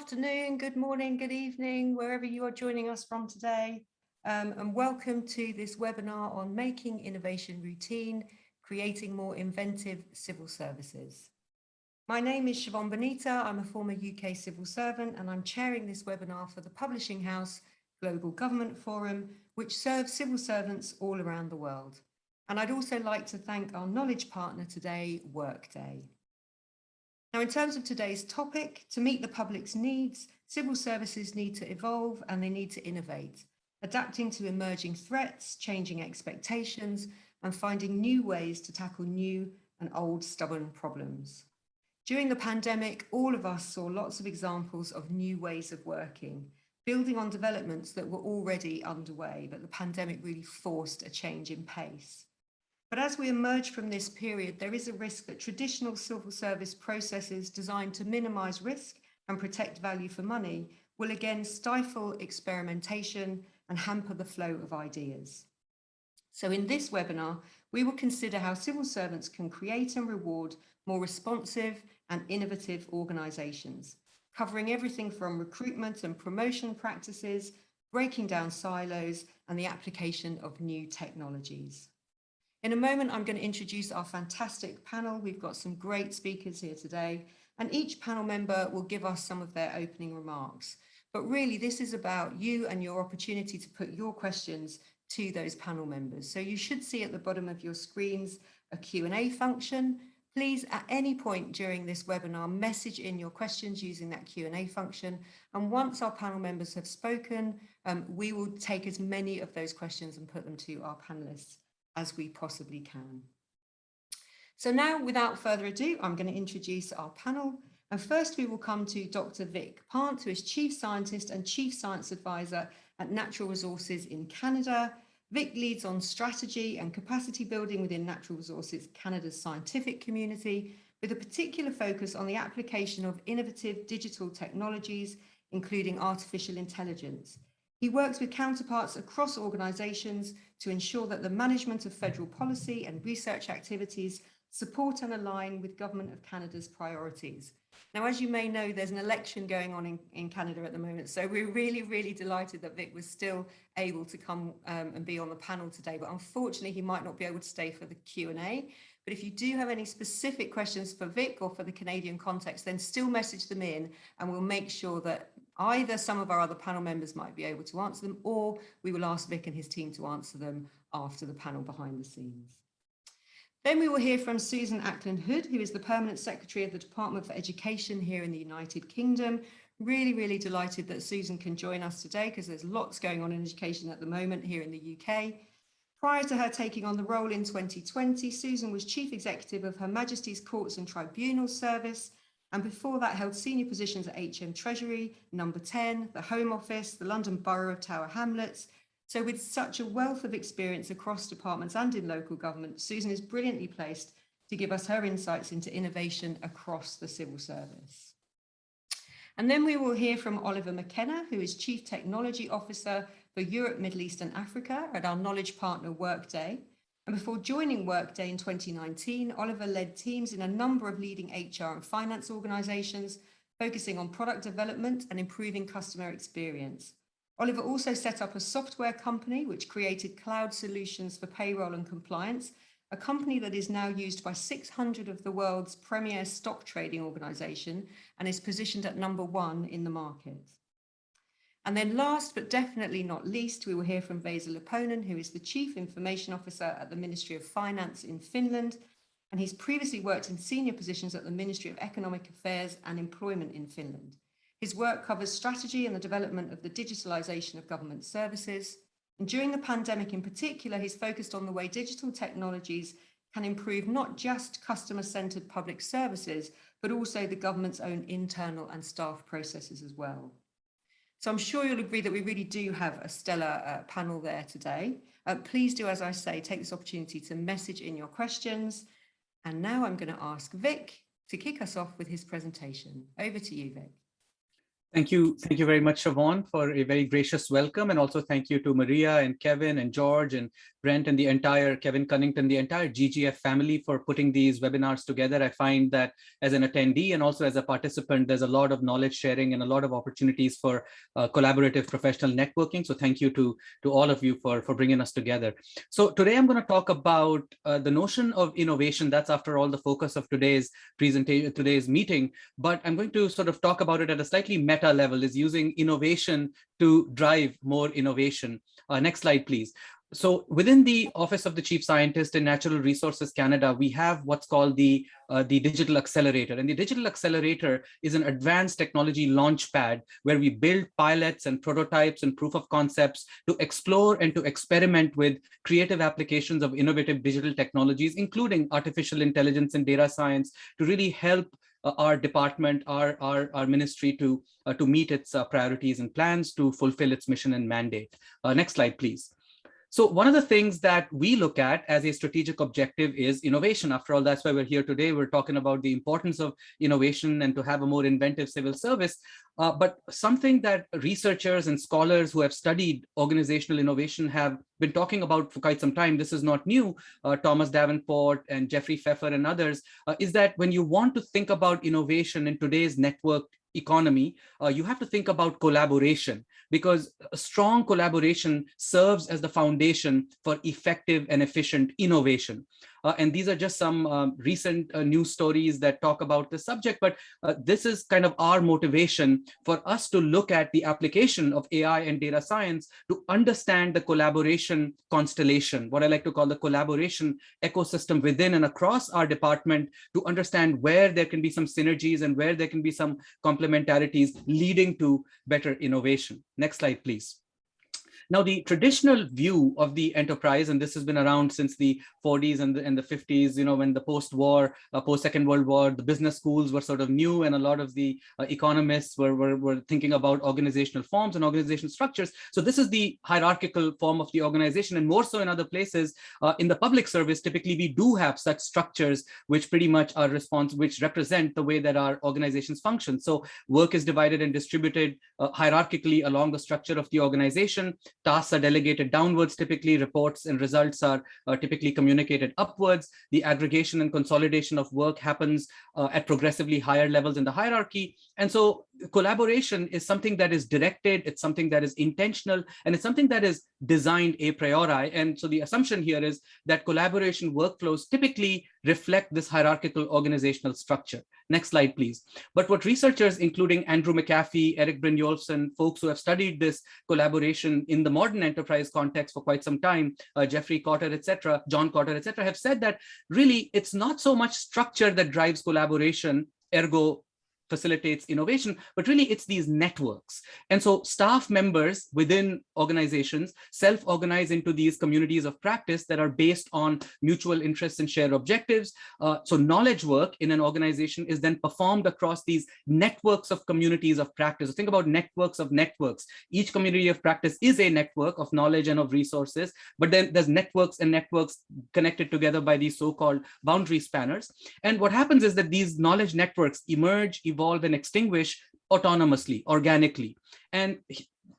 Afternoon, good morning, good evening, wherever you are joining us from today. And welcome to this webinar on making innovation routine, creating more inventive civil services. My name is Siobhan Bonita. I'm a former UK civil servant, and I'm chairing this webinar for the publishing house Global Government Forum, which serves civil servants all around the world. And I'd also like to thank our knowledge partner today, Workday. Now, in terms of today's topic, to meet the public's needs, civil services need to evolve and they need to innovate, adapting to emerging threats, changing expectations, and finding new ways to tackle new and old stubborn problems. During the pandemic, all of us saw lots of examples of new ways of working, building on developments that were already underway, but the pandemic really forced a change in pace. But as we emerge from this period, there is a risk that traditional civil service processes designed to minimise risk and protect value for money will again stifle experimentation and hamper the flow of ideas. So in this webinar, we will consider how civil servants can create and reward more responsive and innovative organisations, covering everything from recruitment and promotion practices, breaking down silos, and the application of new technologies. In a moment, I'm going to introduce our fantastic panel. We've got some great speakers here today, and each panel member will give us some of their opening remarks. But really, this is about you and your opportunity to put your questions to those panel members. So you should see at the bottom of your screens a Q&A function. Please, at any point during this webinar, message in your questions using that Q&A function. And once our panel members have spoken, we will take as many of those questions and put them to our panelists as we possibly can. So now, without further ado, I'm going to introduce our panel. And first we will come to Dr. Vic Pant, who is Chief Scientist and Chief Science Advisor at Natural Resources in Canada. Vic leads on strategy and capacity building within Natural Resources Canada's scientific community, with a particular focus on the application of innovative digital technologies, including artificial intelligence. He works with counterparts across organisations to ensure that the management of federal policy and research activities support and align with Government of Canada's priorities. Now, as you may know, there's an election going on in Canada at the moment, so we're really delighted that Vic was still able to come and be on the panel today, but unfortunately he might not be able to stay for the Q&A. But if you do have any specific questions for Vic or for the Canadian context, then still message them in, and we'll make sure that either some of our other panel members might be able to answer them, or we will ask Vic and his team to answer them after the panel behind the scenes. Then we will hear from Susan Ackland-Hood, who is the Permanent Secretary of the Department for Education here in the United Kingdom. Really delighted that Susan can join us today, because there's lots going on in education at the moment here in the UK. Prior to her taking on the role in 2020, Susan was Chief Executive of Her Majesty's Courts and Tribunals Service, and before that held senior positions at HM Treasury, Number 10, the Home Office, the London Borough of Tower Hamlets. So with such a wealth of experience across departments and in local government, Susan is brilliantly placed to give us her insights into innovation across the civil service. And then we will hear from Oliver McKenna, who is Chief Technology Officer for Europe, Middle East and Africa at our knowledge partner Workday. And before joining Workday in 2019, Oliver led teams in a number of leading HR and finance organisations, focusing on product development and improving customer experience. Oliver also set up a software company which created cloud solutions for payroll and compliance, a company that is now used by 600 of the world's premier stock trading organisation and is positioned at number 1 in the market. And then last but definitely not least, we will hear from Vesa Leponen, who is the Chief Information Officer at the Ministry of Finance in Finland, and he's previously worked in senior positions at the Ministry of Economic Affairs and Employment in Finland. His work covers strategy and the development of the digitalisation of government services. And during the pandemic in particular, he's focused on the way digital technologies can improve not just customer-centred public services, but also the government's own internal and staff processes as well. So I'm sure you'll agree that we really do have a stellar panel there today. Please do, as I say, take this opportunity to message in your questions. And now I'm going to ask Vic to kick us off with his presentation. Over to you, Vic. Thank you very much, Siobhan, for a very gracious welcome. And also thank you to Maria and Kevin and George and Brent and the entire Kevin Cunnington, the entire GGF family for putting these webinars together. I find that as an attendee and also as a participant, there's a lot of knowledge sharing and a lot of opportunities for collaborative professional networking. So thank you to all of you for bringing us together. So today I'm going to talk about the notion of innovation. That's after all the focus of today's presentation, today's meeting. But I'm going to sort of talk about it at a slightly meta level, is using innovation to drive more innovation. Next slide, please. So within the Office of the Chief Scientist in Natural Resources Canada, we have what's called the Digital Accelerator. And the Digital Accelerator is an advanced technology launch pad where we build pilots and prototypes and proof of concepts to explore and to experiment with creative applications of innovative digital technologies, including artificial intelligence and data science, to really help our department, our ministry to meet its priorities and plans to fulfill its mission and mandate. Next slide, please. So one of the things that we look at as a strategic objective is innovation. After all, that's why we're here today. We're talking about the importance of innovation and to have a more inventive civil service. But something that researchers and scholars who have studied organizational innovation have been talking about for quite some time, this is not new, Thomas Davenport and Jeffrey Pfeffer and others, is that when you want to think about innovation in today's networked economy, you have to think about collaboration, because a strong collaboration serves as the foundation for effective and efficient innovation. And these are just some recent news stories that talk about the subject, but this is kind of our motivation for us to look at the application of AI and data science to understand the collaboration constellation, what I like to call the collaboration ecosystem within and across our department, to understand where there can be some synergies and where there can be some complementarities leading to better innovation. Next slide, please. Now, the traditional view of the enterprise, and this has been around since the 40s and the 50s, you know, when the post-war, post-Second World War, the business schools were sort of new, and a lot of the economists were thinking about organizational forms and organizational structures. So this is the hierarchical form of the organization, and more so in other places. In the public service, typically we do have such structures which pretty much are which represent the way that our organizations function. So work is divided and distributed hierarchically along the structure of the organization. Tasks are delegated downwards, typically reports and results are typically communicated upwards. The aggregation and consolidation of work happens at progressively higher levels in the hierarchy. And so collaboration is something that is directed, it's something that is intentional, and it's something that is designed a priori. And so the assumption here is that collaboration workflows typically reflect this hierarchical organizational structure. Next slide, please. But what researchers, including Andrew McAfee, Eric Brynjolfsson, folks who have studied this collaboration in the modern enterprise context for quite some time, Jeffrey Cotter, etc., John Cotter, etc., have said that really it's not so much structure that drives collaboration, ergo facilitates innovation, but really it's these networks. And so staff members within organizations self-organize into these communities of practice that are based on mutual interests and shared objectives. So knowledge work in an organization is then performed across these networks of communities of practice. So think about networks of networks. Each community of practice is a network of knowledge and of resources, but then there's networks and networks connected together by these so-called boundary spanners. And what happens is that these knowledge networks emerge, evolve, and extinguish autonomously, organically. And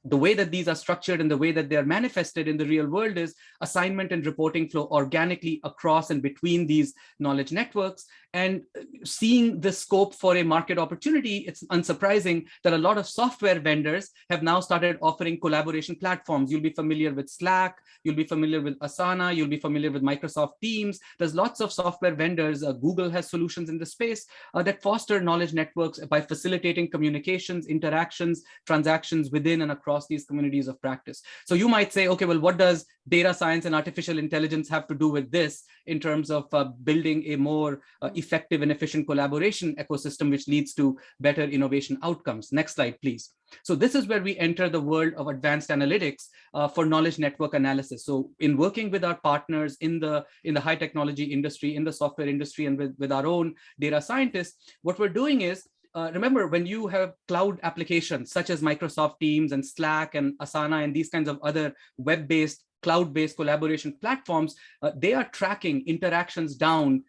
the way that these are structured and the way that they are manifested in the real world is assignment and reporting flow organically across and between these knowledge networks. And seeing the scope for a market opportunity, it's unsurprising that a lot of software vendors have now started offering collaboration platforms. You'll be familiar with Slack, you'll be familiar with Asana, you'll be familiar with Microsoft Teams. There's lots of software vendors. Google has solutions in the space that foster knowledge networks by facilitating communications, interactions, transactions within and across these communities of practice. So you might say, okay, well, what does data science and artificial intelligence have to do with this in terms of building a more effective and efficient collaboration ecosystem, which leads to better innovation outcomes? Next slide, please. So this is where we enter the world of advanced analytics for knowledge network analysis. So in working with our partners in the high technology industry, in the software industry, and with our own data scientists, what we're doing is, remember, when you have cloud applications such as Microsoft Teams and Slack and Asana and these kinds of other web-based, cloud-based collaboration platforms, they are tracking interactions down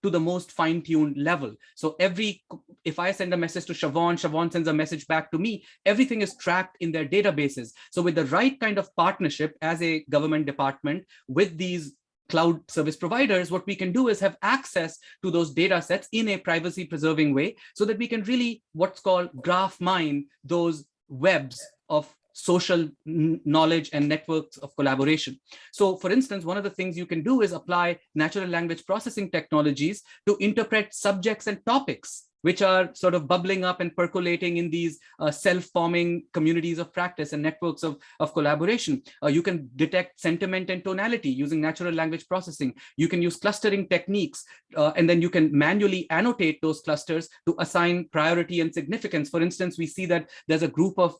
to the most fine-tuned level. So if I send a message to Siobhan, Siobhan sends a message back to me, everything is tracked in their databases. So with the right kind of partnership as a government department with these cloud service providers, what we can do is have access to those data sets in a privacy preserving way so that we can really what's called graph mine those webs of social knowledge and networks of collaboration. So for instance, one of the things you can do is apply natural language processing technologies to interpret subjects and topics which are sort of bubbling up and percolating in these self-forming communities of practice and networks of collaboration. You can detect sentiment and tonality using natural language processing. You can use clustering techniques, and then you can manually annotate those clusters to assign priority and significance. For instance, we see that there's a group of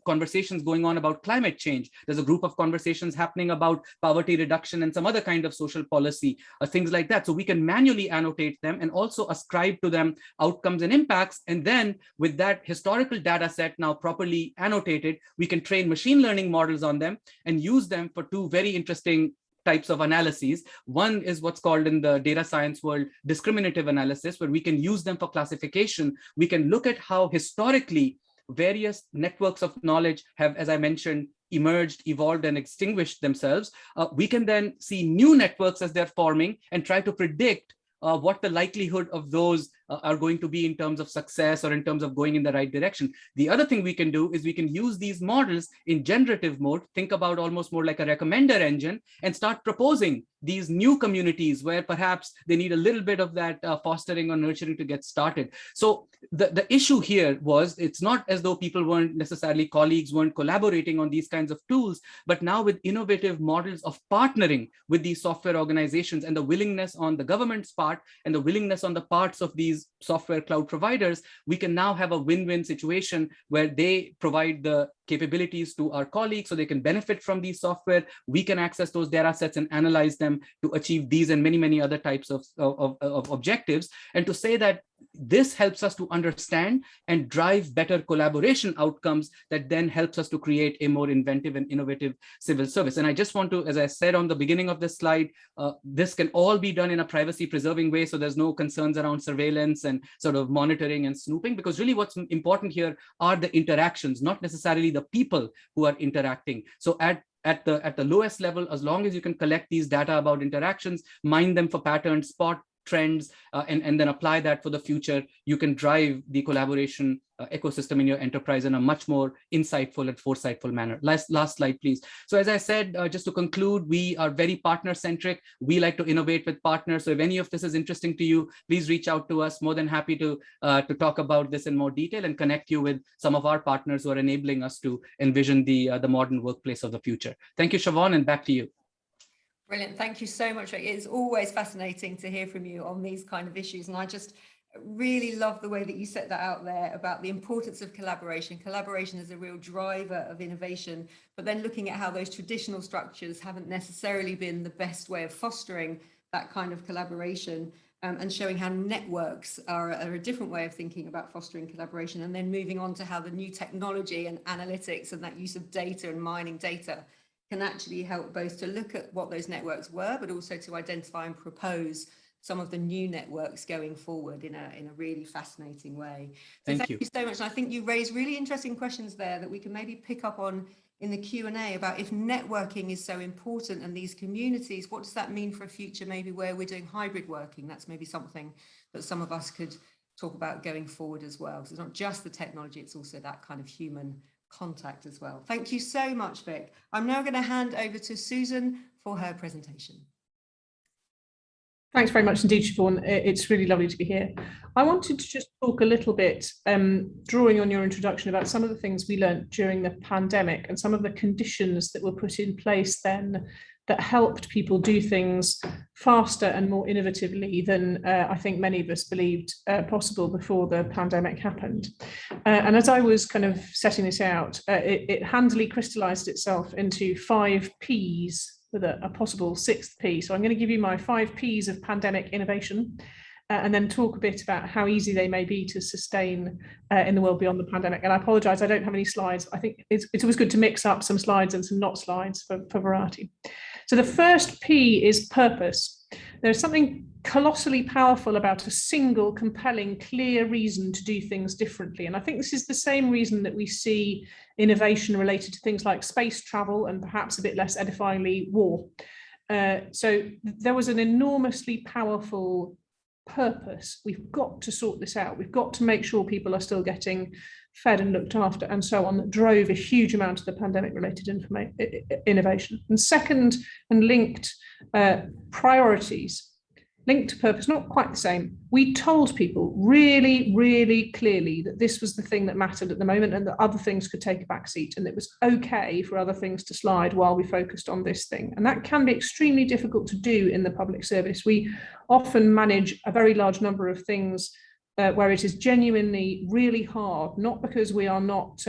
conversations going on about climate change. There's a group of conversations happening about poverty reduction and some other kind of social policy, things like that. So we can manually annotate them and also ascribe to them outcomes and impacts. And then with that historical data set now properly annotated, we can train machine learning models on them and use them for two very interesting types of analyses. One is what's called in the data science world discriminative analysis, where we can use them for classification. We can look at how historically various networks of knowledge have, as I mentioned, emerged, evolved, and extinguished themselves. We can then see new networks as they're forming and try to predict what the likelihood of those are going to be in terms of success or in terms of going in the right direction. The other thing we can do is we can use these models in generative mode, think about almost more like a recommender engine, and start proposing these new communities where perhaps they need a little bit of that fostering or nurturing to get started. So the issue here was, it's not as though people weren't necessarily, colleagues weren't collaborating on these kinds of tools, but now with innovative models of partnering with these software organizations and the willingness on the government's part and the willingness on the parts of these software cloud providers, we can now have a win-win situation where they provide the capabilities to our colleagues so they can benefit from these software. We can access those data sets and analyze them to achieve these and many, many other types of objectives. And to say that this helps us to understand and drive better collaboration outcomes that then helps us to create a more inventive and innovative civil service. And I just want to, as I said on the beginning of this slide, this can all be done in a privacy preserving way. So there's no concerns around surveillance and sort of monitoring and snooping, because really what's important here are the interactions, not necessarily the people who are interacting. So at the lowest level, as long as you can collect these data about interactions, mine them for patterns, spot trends, and then apply that for the future, you can drive the collaboration ecosystem in your enterprise in a much more insightful and foresightful manner. Last slide, please. So as I said, just to conclude, we are very partner-centric. We like to innovate with partners. So if any of this is interesting to you, please reach out to us. More than happy to talk about this in more detail and connect you with some of our partners who are enabling us to envision the modern workplace of the future. Thank you, Siobhan, and back to you. Brilliant. Thank you so much. It's always fascinating to hear from you on these kind of issues. And I just really love the way that you set that out there about the importance of collaboration. Collaboration is a real driver of innovation, but then looking at how those traditional structures haven't necessarily been the best way of fostering that kind of collaboration, and showing how networks are a different way of thinking about fostering collaboration, and then moving on to how the new technology and analytics and that use of data and mining data can actually help both to look at what those networks were, but also to identify and propose some of the new networks going forward in a really fascinating way. So thank you so much. And I think you raised really interesting questions there that we can maybe pick up on in the Q&A about if networking is so important and these communities, what does that mean for a future maybe where we're doing hybrid working? That's maybe something that some of us could talk about going forward as well. So it's not just the technology, it's also that kind of human contact as well. Thank you so much, Vic. I'm now going to hand over to Susan for her presentation. Thanks very much indeed, Siobhan. It's really lovely to be here. I wanted to just talk a little bit, drawing on your introduction, about some of the things we learned during the pandemic and some of the conditions that were put in place then that helped people do things faster and more innovatively than I think many of us believed possible before the pandemic happened. And as I was kind of setting this out, it handily crystallized itself into 5 Ps with a possible 6th P. So I'm going to give you my 5 Ps of pandemic innovation, and then talk a bit about how easy they may be to sustain in the world beyond the pandemic. And I apologize, I don't have any slides. I think it's always good to mix up some slides and some not slides for variety. So the first P is purpose. There's something colossally powerful about a single, compelling, clear reason to do things differently. And I think this is the same reason that we see innovation related to things like space travel and perhaps a bit less edifyingly war. So there was an enormously powerful purpose. We've got to sort this out. We've got to make sure people are still getting fed and looked after and so on, that drove a huge amount of the pandemic related innovation. And second, and linked, priorities. Linked to purpose, not quite the same. We told people really, really clearly that this was the thing that mattered at the moment and that other things could take a backseat, and it was okay for other things to slide while we focused on this thing. And that can be extremely difficult to do in the public service. We often manage a very large number of things where it is genuinely really hard, not because we are not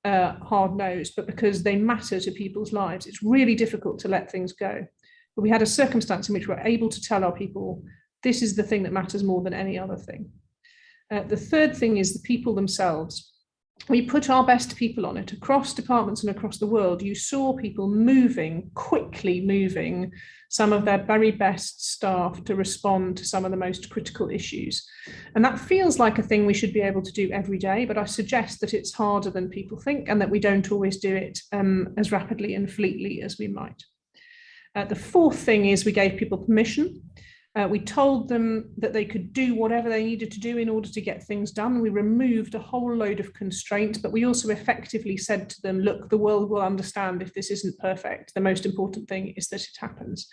hard-nosed, but because they matter to people's lives. It's really difficult to let things go. But we had a circumstance in which we're able to tell our people, this is the thing that matters more than any other thing. The third thing is the people themselves. We put our best people on it across departments and across the world. You saw people quickly moving some of their very best staff to respond to some of the most critical issues. And that feels like a thing we should be able to do every day, but I suggest that it's harder than people think and that we don't always do it as rapidly and fleetly as we might. The fourth thing is we gave people permission. We told them that they could do whatever they needed to do in order to get things done. We removed a whole load of constraints, but we also effectively said to them, look, the world will understand if this isn't perfect. The most important thing is that it happens.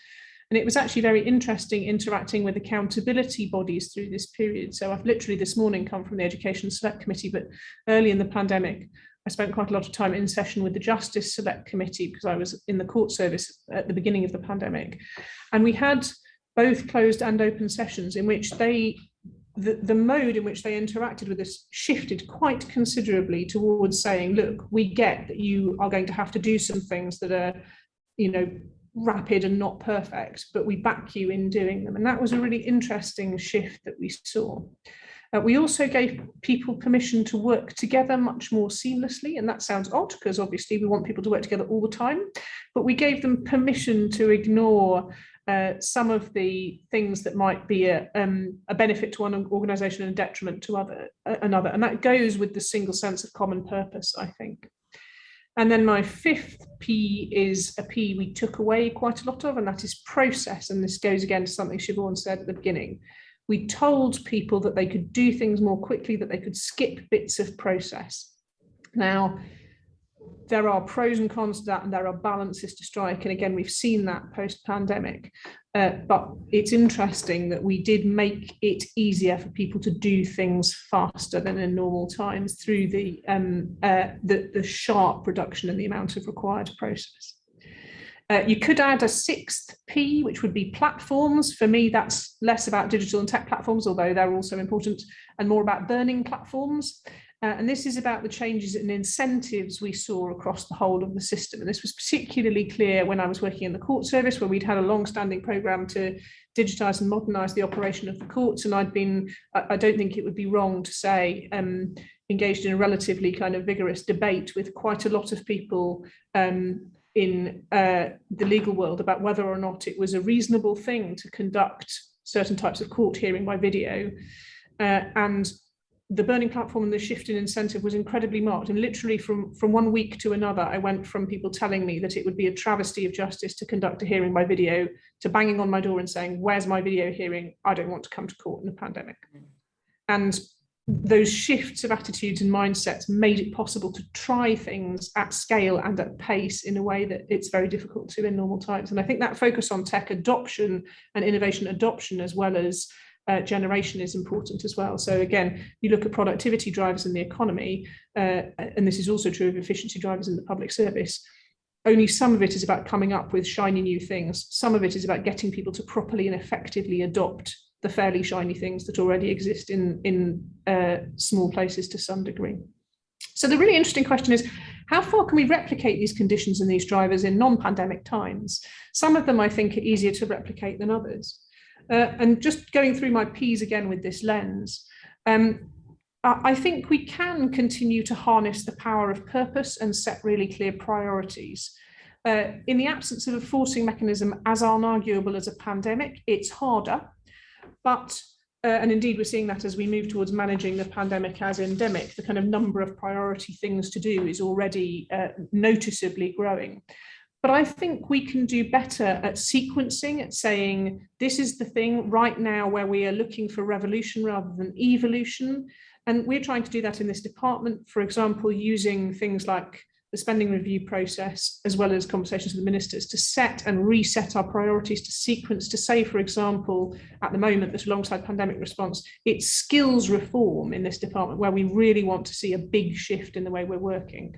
And it was actually very interesting interacting with accountability bodies through this period. So I've literally this morning come from the Education Select Committee, but early in the pandemic, I spent quite a lot of time in session with the Justice Select Committee because I was in the court service at the beginning of the pandemic. And we had both closed and open sessions in which the mode in which they interacted with us shifted quite considerably towards saying, look, we get that you are going to have to do some things that are, rapid and not perfect, but we back you in doing them. And that was a really interesting shift that we saw. We also gave people permission to work together much more seamlessly. And that sounds odd because obviously we want people to work together all the time, but we gave them permission to ignore some of the things that might be a benefit to one organisation and a detriment to another. And that goes with the single sense of common purpose, I think. And then my fifth P is a P we took away quite a lot of, and that is process. And this goes again to something Siobhan said at the beginning. We told people that they could do things more quickly, that they could skip bits of process. Now, there are pros and cons to that, and there are balances to strike. And again, we've seen that post-pandemic. But it's interesting that we did make it easier for people to do things faster than in normal times through the sharp reduction in the amount of required process. You could add a sixth P, which would be platforms. For me, that's less about digital and tech platforms, although they're also important, and more about burning platforms. And this is about the changes in incentives we saw across the whole of the system. And this was particularly clear when I was working in the court service, where we'd had a long-standing programme to digitise and modernise the operation of the courts. And I'd been, I don't think it would be wrong to say, engaged in a relatively kind of vigorous debate with quite a lot of people in the legal world about whether or not it was a reasonable thing to conduct certain types of court hearing by video. And the burning platform and the shift in incentive was incredibly marked. And literally from 1 week to another, I went from people telling me that it would be a travesty of justice to conduct a hearing by video to banging on my door and saying, where's my video hearing? I don't want to come to court in a pandemic. And those shifts of attitudes and mindsets made it possible to try things at scale and at pace in a way that it's very difficult to in normal times. And I think that focus on tech adoption and innovation adoption, as well as generation, is important as well. So again, you look at productivity drivers in the economy, and this is also true of efficiency drivers in the public service. Only some of it is about coming up with shiny new things. Some of it is about getting people to properly and effectively adopt the fairly shiny things that already exist in small places to some degree. So the really interesting question is, how far can we replicate these conditions and these drivers in non-pandemic times? Some of them I think are easier to replicate than others. And just going through my P's again with this lens, I think we can continue to harness the power of purpose and set really clear priorities. In the absence of a forcing mechanism as unarguable as a pandemic, it's harder. But, and indeed we're seeing that as we move towards managing the pandemic as endemic, the kind of number of priority things to do is already noticeably growing. But I think we can do better at sequencing, at saying, this is the thing right now where we are looking for revolution rather than evolution. And we're trying to do that in this department, for example, using things like the spending review process, as well as conversations with the ministers, to set and reset our priorities, to sequence, to say, for example, at the moment, this alongside pandemic response, it's skills reform in this department where we really want to see a big shift in the way we're working.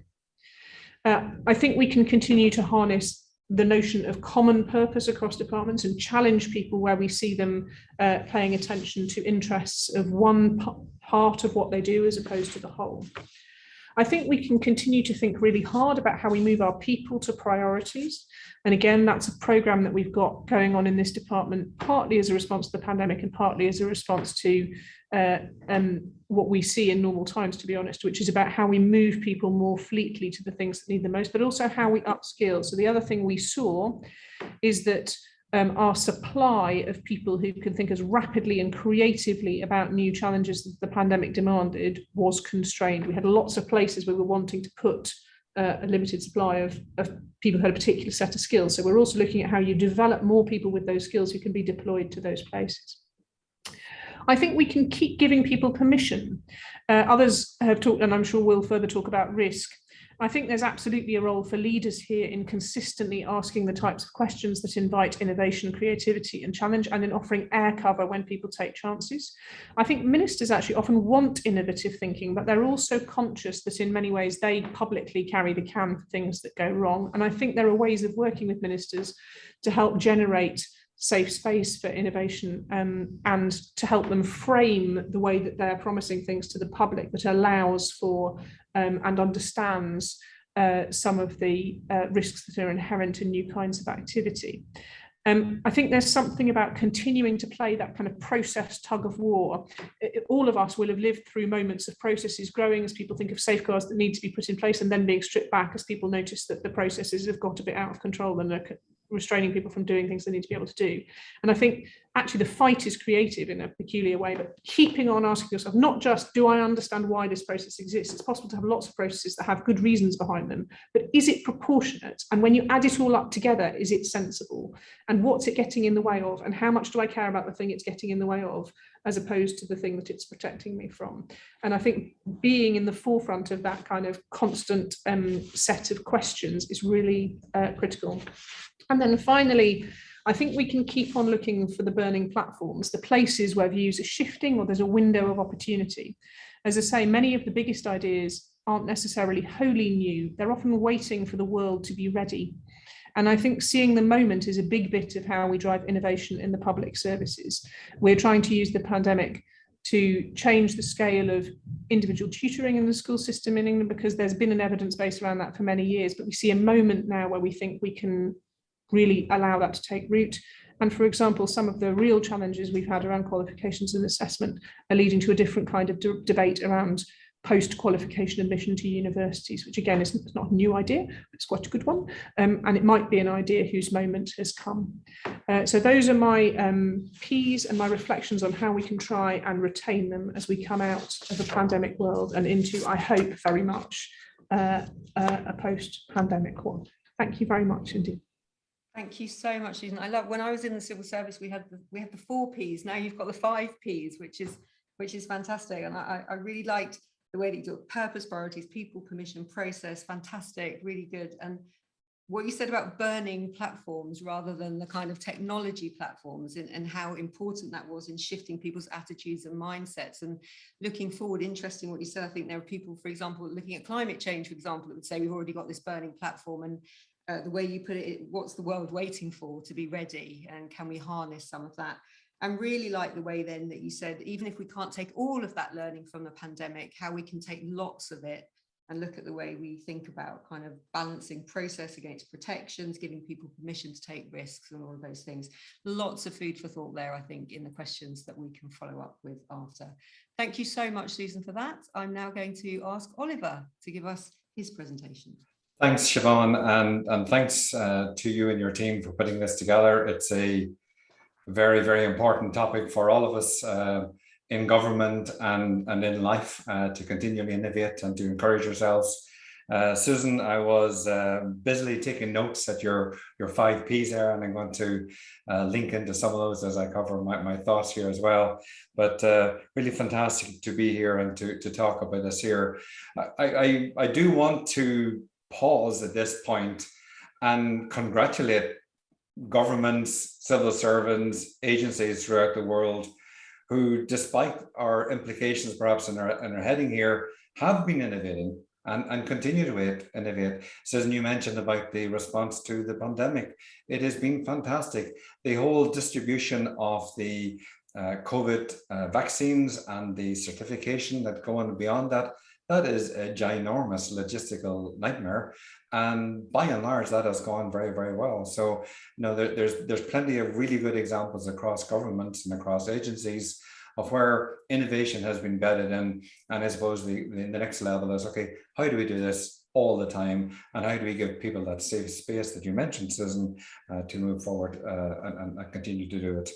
I think we can continue to harness the notion of common purpose across departments and challenge people where we see them paying attention to interests of one part of what they do as opposed to the whole. I think we can continue to think really hard about how we move our people to priorities. And again, that's a program that we've got going on in this department, partly as a response to the pandemic and partly as a response to what we see in normal times, to be honest, which is about how we move people more fleetly to the things that need the most, but also how we upskill. So the other thing we saw is that our supply of people who can think as rapidly and creatively about new challenges that the pandemic demanded was constrained. We had lots of places where we were wanting to put a limited supply of people who had a particular set of skills. So we're also looking at how you develop more people with those skills who can be deployed to those places. I think we can keep giving people permission. Others have talked, and I'm sure we'll further talk about risk. I think there's absolutely a role for leaders here in consistently asking the types of questions that invite innovation, creativity and challenge, and in offering air cover when people take chances. I think ministers actually often want innovative thinking, but they're also conscious that in many ways they publicly carry the can for things that go wrong. And I think there are ways of working with ministers to help generate safe space for innovation and to help them frame the way that they're promising things to the public that allows for and understands some of the risks that are inherent in new kinds of activity. I think there's something about continuing to play that kind of process tug of war. All of us will have lived through moments of processes growing as people think of safeguards that need to be put in place and then being stripped back as people notice that the processes have got a bit out of control and are restraining people from doing things they need to be able to do. And I think actually the fight is creative in a peculiar way, but keeping on asking yourself, not just do I understand why this process exists? It's possible to have lots of processes that have good reasons behind them, but is it proportionate? And when you add it all up together, is it sensible? And what's it getting in the way of? And how much do I care about the thing it's getting in the way of, as opposed to the thing that it's protecting me from? And I think being in the forefront of that kind of constant set of questions is really critical. And then finally, I think we can keep on looking for the burning platforms, the places where views are shifting or there's a window of opportunity. As I say, many of the biggest ideas aren't necessarily wholly new. They're often waiting for the world to be ready. And I think seeing the moment is a big bit of how we drive innovation in the public services. We're trying to use the pandemic to change the scale of individual tutoring in the school system in England, because there's been an evidence base around that for many years, but we see a moment now where we think we can really allow that to take root. And for example, some of the real challenges we've had around qualifications and assessment are leading to a different kind of debate around post-qualification admission to universities, which again is not a new idea, but it's quite a good one. And it might be an idea whose moment has come. So those are my P's and my reflections on how we can try and retain them as we come out of a pandemic world and into, I hope very much, a post-pandemic one. Thank you very much indeed. Thank you so much, Susan. I love, when I was in the civil service, we had the 4 Ps. Now you've got the 5 Ps, which is fantastic. And I really liked the way that you talk purpose, priorities, people, permission, process. Fantastic, really good. And what you said about burning platforms rather than the kind of technology platforms, and how important that was in shifting people's attitudes and mindsets. And looking forward, interesting what you said. I think there are people, for example, looking at climate change, for example, that would say we've already got this burning platform, and the way you put it, what's the world waiting for to be ready, and can we harness some of that? And really like the way then that you said, even if we can't take all of that learning from the pandemic, how we can take lots of it and look at the way we think about kind of balancing process against protections, giving people permission to take risks and all of those things. Lots of food for thought there, I think, in the questions that we can follow up with after. Thank you so much, Susan, for that. I'm now going to ask Oliver to give us his presentation. Thanks, Siobhan, and thanks to you and your team for putting this together. It's a very, very important topic for all of us in government and in life to continually innovate and to encourage yourselves. Susan, I was busily taking notes at your 5 Ps there, and I'm going to link into some of those as I cover my thoughts here as well. But really fantastic to be here and to talk about this here. I do want to pause at this point and congratulate governments, civil servants, agencies throughout the world who, despite our implications perhaps in our heading here, have been innovating and continue to innovate. Susan, you mentioned about the response to the pandemic. It has been fantastic. The whole distribution of the COVID vaccines and the certification that go on beyond that, that is a ginormous logistical nightmare. And by and large, that has gone very, very well. So, there's plenty of really good examples across governments and across agencies of where innovation has been bedded in. And I suppose the next level is, okay, how do we do this all the time? And how do we give people that safe space that you mentioned, Susan, to move forward and continue to do it?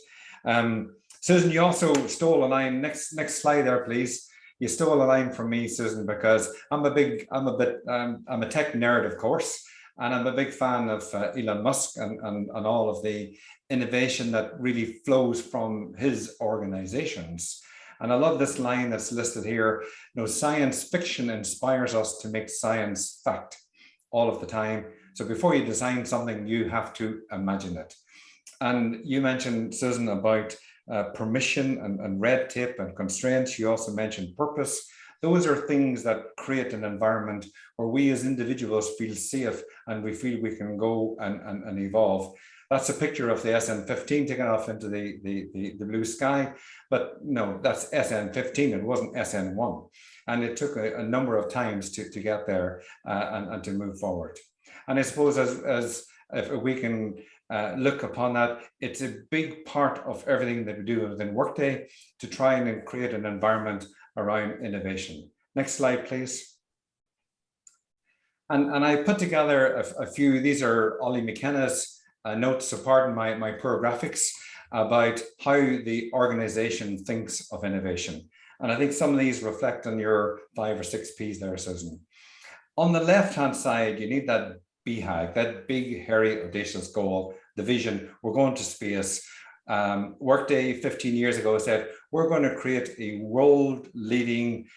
Susan, you also stole a line. Next slide there, please. You stole a line from me, Susan, because I'm a tech nerd, of course, and I'm a big fan of Elon Musk and all of the innovation that really flows from his organizations. And I love this line that's listed here. Science fiction inspires us to make science fact all of the time. So before you design something, you have to imagine it. And you mentioned, Susan, about permission and red tape and constraints. You also mentioned purpose. Those are things that create an environment where we as individuals feel safe and we feel we can go and evolve. That's a picture of the SN15 taken off into the blue sky, but no, that's SN15, it wasn't SN1. And it took a number of times to get there and to move forward. And I suppose as if we can look upon that, it's a big part of everything that we do within Workday to try and create an environment around innovation. Next slide, please. And I put together a few, these are Ollie McKenna's notes, so pardon my poor graphics, about how the organization thinks of innovation. And I think some of these reflect on your 5 or 6 Ps there, Susan. On the left-hand side, you need that BHAG, that big, hairy, audacious goal, the vision. We're going to space. Workday 15 years ago said, we're going to create a world-leading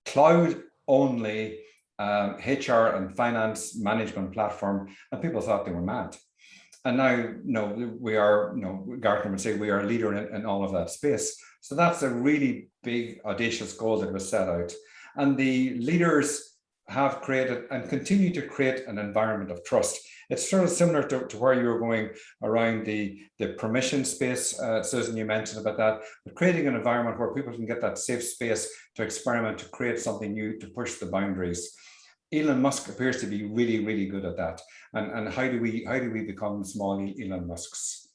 cloud-only HR and finance management platform, and people thought they were mad. And now, we are, Gartner would say we are a leader in all of that space. So that's a really big, audacious goal that was set out. And the leaders have created and continue to create an environment of trust. It's sort of similar to where you were going around the permission space, Susan, you mentioned about that, but creating an environment where people can get that safe space to experiment, to create something new, to push the boundaries. Elon Musk appears to be really, really good at that. And how do we become small Elon Musks?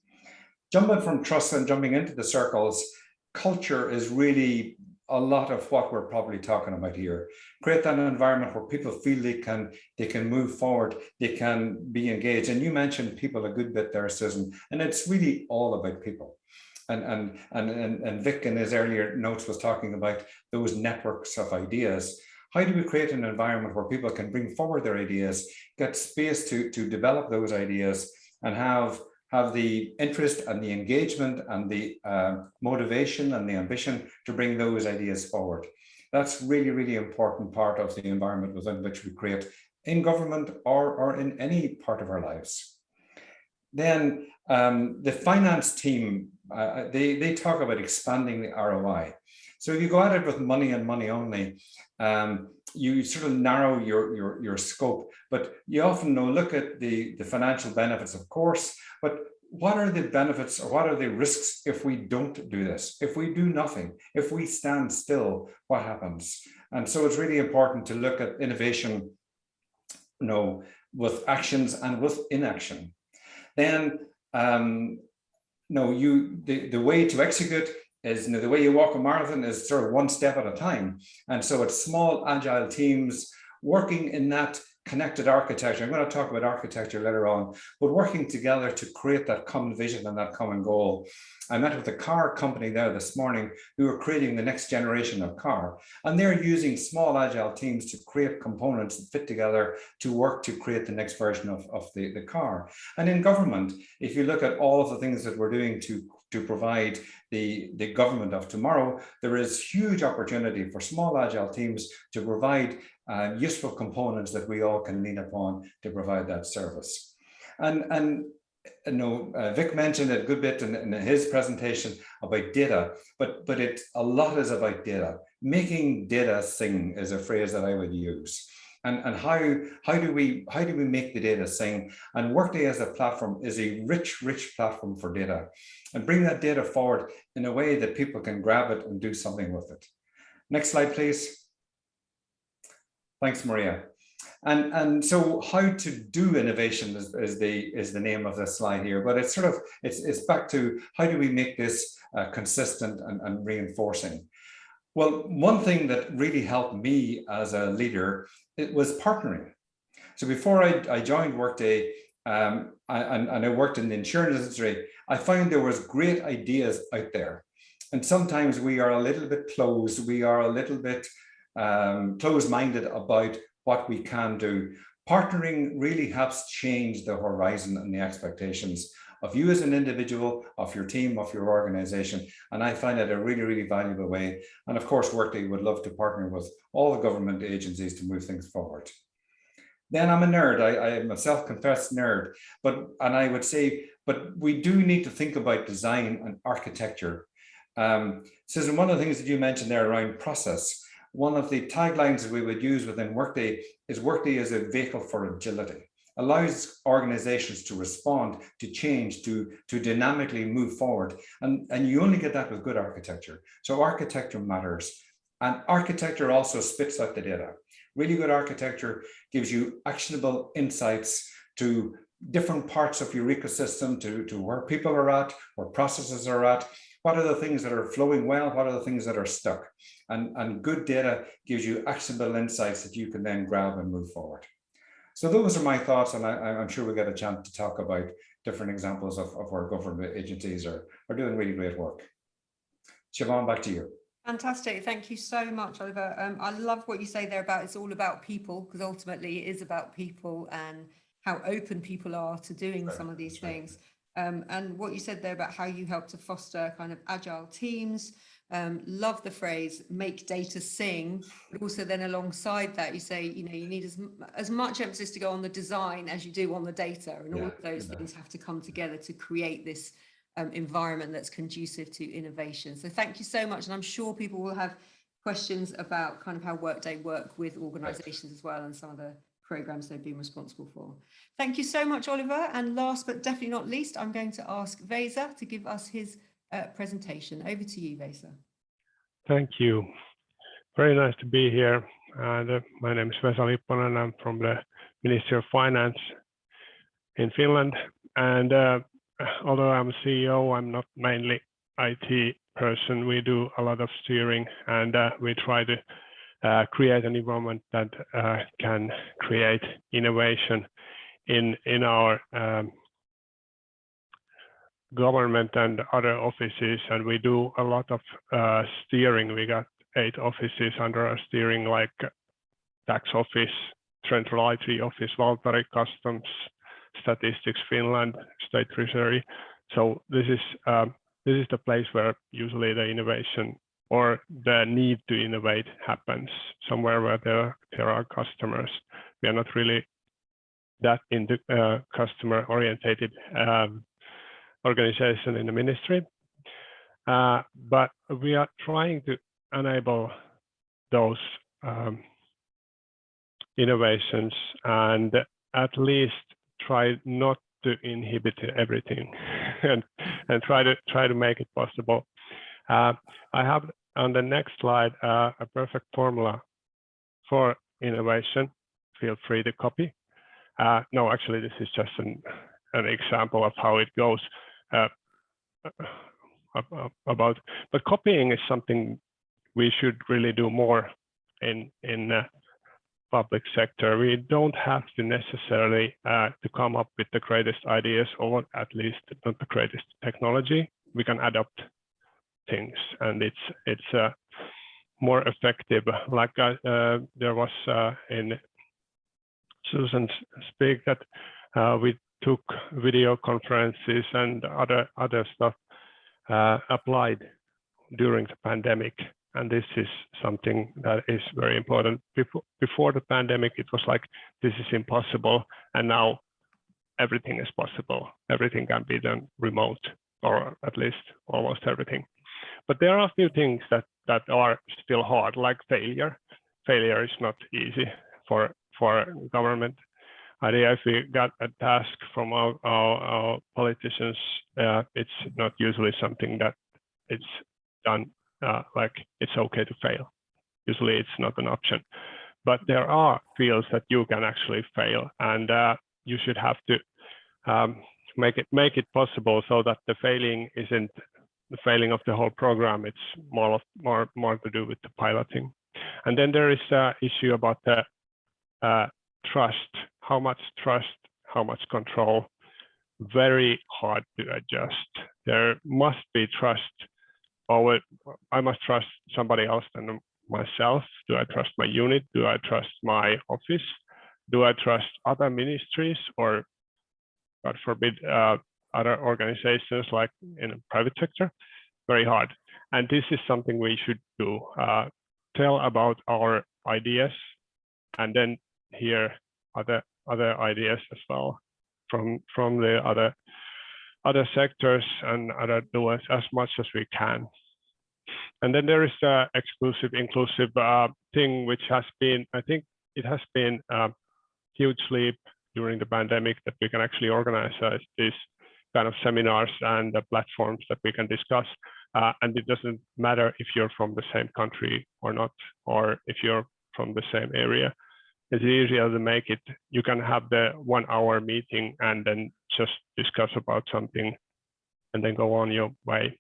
Jumping from trust and jumping into the circles, culture is really a lot of what we're probably talking about here. Create that environment where people feel they can move forward, they can be engaged. And you mentioned people a good bit there, Susan, and it's really all about people. And Vic in his earlier notes was talking about those networks of ideas. How do we create an environment where people can bring forward their ideas, get space to develop those ideas, and have the interest and the engagement and the motivation and the ambition to bring those ideas forward? That's really, really important part of the environment within which we create in government or in any part of our lives. Then the finance team, they talk about expanding the ROI. So if you go at it with money and money only, you sort of narrow your scope, but you often look at the financial benefits, of course, but what are the benefits or what are the risks if we don't do this? If we do nothing, if we stand still, what happens? And so it's really important to look at innovation, with actions and with inaction. Then, the way to execute is, the way you walk a marathon is sort of one step at a time. And so it's small, agile teams working in that connected architecture. I'm going to talk about architecture later on, but working together to create that common vision and that common goal. I met with a car company there this morning who are creating the next generation of car, and they're using small agile teams to create components that fit together to work to create the next version of the car. And in government, if you look at all of the things that we're doing to provide the government of tomorrow, there is huge opportunity for small agile teams to provide useful components that we all can lean upon to provide that service. And you know, Vic mentioned a good bit in his presentation about data, but a lot is about data. Making data sing is a phrase that I would use. And how do we make the data sing? And Workday as a platform is a rich platform for data, and bring that data forward in a way that people can grab it and do something with it. Next slide, please. Thanks, Maria. And so how to do innovation is the name of this slide here, but it's sort of it's back to how do we make this consistent and reinforcing. Well, one thing that really helped me as a leader, it was partnering. So before I joined Workday, and I worked in the insurance industry, I found there was great ideas out there. And sometimes we are a little bit closed. We are a little bit closed-minded about what we can do. Partnering really helps change the horizon and the expectations of you as an individual, of your team, of your organization. And I find it a really valuable way. And of course, Workday would love to partner with all the government agencies to move things forward. Then I'm a nerd. I am a self-confessed nerd, and I would say, but we do need to think about design and architecture. Susan, one of the things that you mentioned there around process, one of the taglines that we would use within Workday is a vehicle for agility. Allows organizations to respond, to change, to dynamically move forward. And you only get that with good architecture. So architecture matters. And architecture also spits out the data. Really good architecture gives you actionable insights to different parts of your ecosystem, to where people are at, where processes are at. What are the things that are flowing well? What are the things that are stuck? And good data gives you actionable insights that you can then grab and move forward. So those are my thoughts, and I'm sure we'll get a chance to talk about different examples of where government agencies are doing really great work. Siobhan, back to you. Fantastic. Thank you so much, Oliver. I love what you say there about it's all about people, because ultimately it is about people and how open people are to doing some of these things. And what you said there about how you help to foster kind of agile teams. Love the phrase, make data sing, but also then alongside that, you say, you know, you need as much emphasis to go on the design as you do on the data, and all of those things have to come together to create this environment that's conducive to innovation. So thank you so much. And I'm sure people will have questions about kind of how Workday work with organizations as well, and some of the programs they've been responsible for. Thank you so much, Oliver. And last but definitely not least, I'm going to ask Vesa to give us his presentation. Over to you, Vesa. Thank you. Very nice to be here. My name is Vesa Lipponen. I'm from the Ministry of Finance in Finland. And although I'm a CEO, I'm not mainly IT person. We do a lot of steering, and we try to create an environment that can create innovation in our government and other offices, and we do a lot of steering. We got 8 offices under our steering, like tax office, central IT office, Valtari, customs, statistics, Finland, state treasury. So this is the place where usually the innovation or the need to innovate happens, somewhere where there are customers. We are not really that into customer orientated organization in the ministry, but we are trying to enable those innovations, and at least try not to inhibit everything, and try to make it possible. I have on the next slide a perfect formula for innovation. Feel free to copy. No, actually, this is just an example of how it goes. But copying is something we should really do more in public sector, we don't have to necessarily to come up with the greatest ideas, or at least not the greatest technology. We can adopt things, and it's more effective. Like there was in Susan's speak that we took video conferences and other stuff applied during the pandemic. And this is something that is very important. Before the pandemic, it was like, this is impossible. And now everything is possible. Everything can be done remote, or at least almost everything. But there are a few things that are still hard, like failure. Failure is not easy for government. If we got a task from our politicians, it's not usually something that it's done like it's okay to fail. Usually it's not an option. But there are fields that you can actually fail, and you should have to make it possible so that the failing isn't the failing of the whole program. It's more to do with the piloting. And then there is an issue about the trust. How much trust, how much control? Very hard to adjust. There must be trust. Always, I must trust somebody else than myself. Do I trust my unit? Do I trust my office? Do I trust other ministries, or God forbid, other organizations like in the private sector? Very hard. And this is something we should do. Tell about our ideas, and then hear other ideas as well from the other sectors and other doers as much as we can. And then there is the exclusive, inclusive thing, which has been, I think it has been a huge leap during the pandemic, that we can actually organize these kind of seminars and the platforms that we can discuss. And it doesn't matter if you're from the same country or not, or if you're from the same area. It's easier to make it. You can have the 1 hour meeting and then just discuss about something and then go on your way.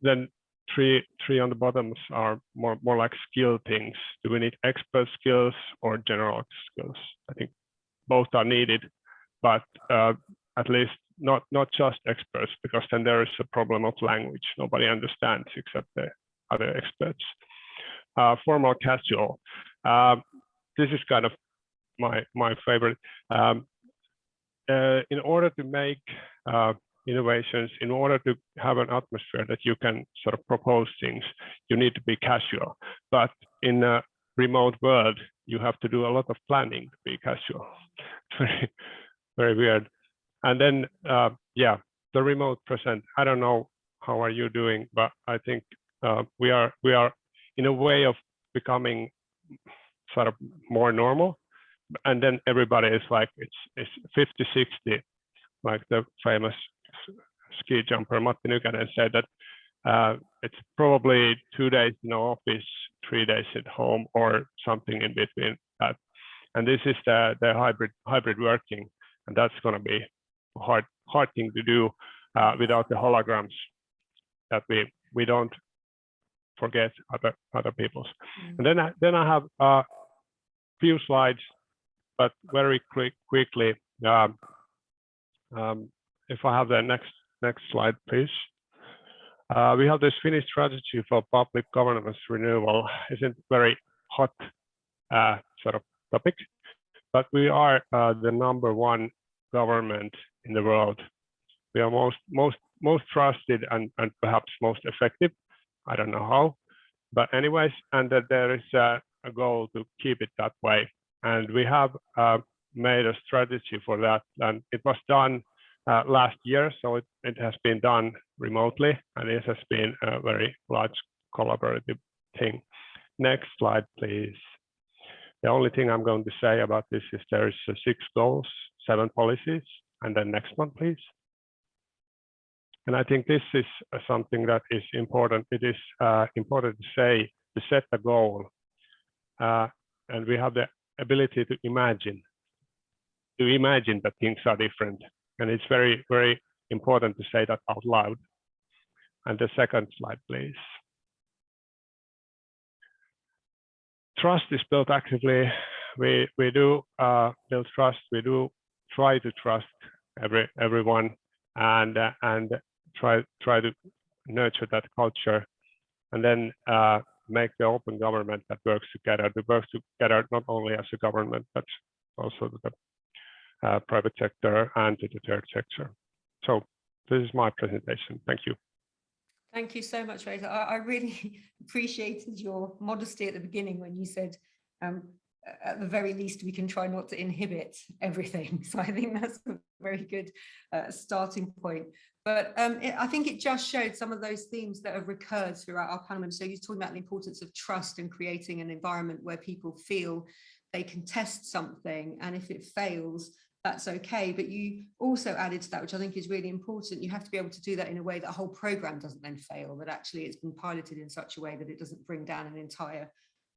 Then three on the bottoms are more like skill things. Do we need expert skills or general skills? I think both are needed, but at least not just experts, because then there is a problem of language. Nobody understands except the other experts. Formal, casual. This is kind of my favorite. In order to make innovations, in order to have an atmosphere that you can sort of propose things, you need to be casual. But in a remote world, you have to do a lot of planning to be casual. Very, very weird. And then, yeah, the remote present. I don't know how are you doing, but I think we are in a way of becoming sort of more normal. And then everybody is like, it's 50-60, like the famous ski jumper Matti Nykänen said, that it's probably 2 days in the office, 3 days at home, or something in between that. And this is the hybrid working, and that's going to be a hard thing to do without the holograms, that we don't forget other people's. And then I have a few slides, but very quickly. If I have the next slide, please. We have this Finnish strategy for public governance renewal. Isn't very hot sort of topic, but we are the #1 government in the world. We are most trusted and perhaps most effective. I don't know how, but anyways, and that there is a goal to keep it that way. And we have made a strategy for that, and it was done last year, so it has been done remotely, and it has been a very large collaborative thing. Next slide, please. The only thing I'm going to say about this is there is 6 goals, 7 policies, and then next one, please. And I think this is something that is important. It is important to set a goal, and we have the ability to imagine that things are different. And it's very, very important to say that out loud. And the second slide, please. trust is built actively. We do build trust. We do try to trust everyone and try to nurture that culture, and then make the open government that works together. To work together not only as a government but also the private sector and to the third sector. So this is my presentation. Thank you. Thank you so much, Reza. I really appreciated your modesty at the beginning when you said, at the very least, we can try not to inhibit everything. So I think that's a very good starting point. But I think it just showed some of those themes that have recurred throughout our panel. So you're talking about the importance of trust and creating an environment where people feel they can test something, and if it fails, that's okay. But you also added to that, which I think is really important, you have to be able to do that in a way that a whole program doesn't then fail, that actually it's been piloted in such a way that it doesn't bring down an entire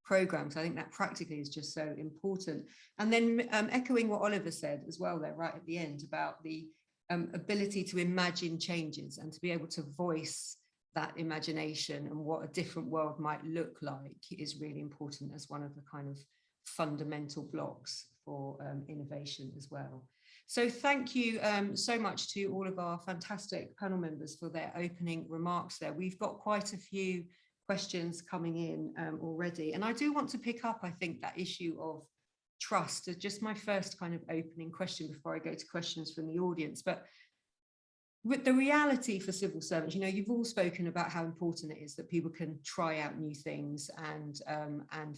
program. So I think that practically is just so important. And then echoing what Oliver said as well there right at the end about the ability to imagine changes and to be able to voice that imagination and what a different world might look like is really important as one of the kind of fundamental blocks for innovation as well. So thank you so much to all of our fantastic panel members for their opening remarks there. We've got quite a few questions coming in already, and I do want to pick up, I think, that issue of trust as just my first kind of opening question before I go to questions from the audience. But with the reality for civil servants, you know, you've all spoken about how important it is that people can try out new things and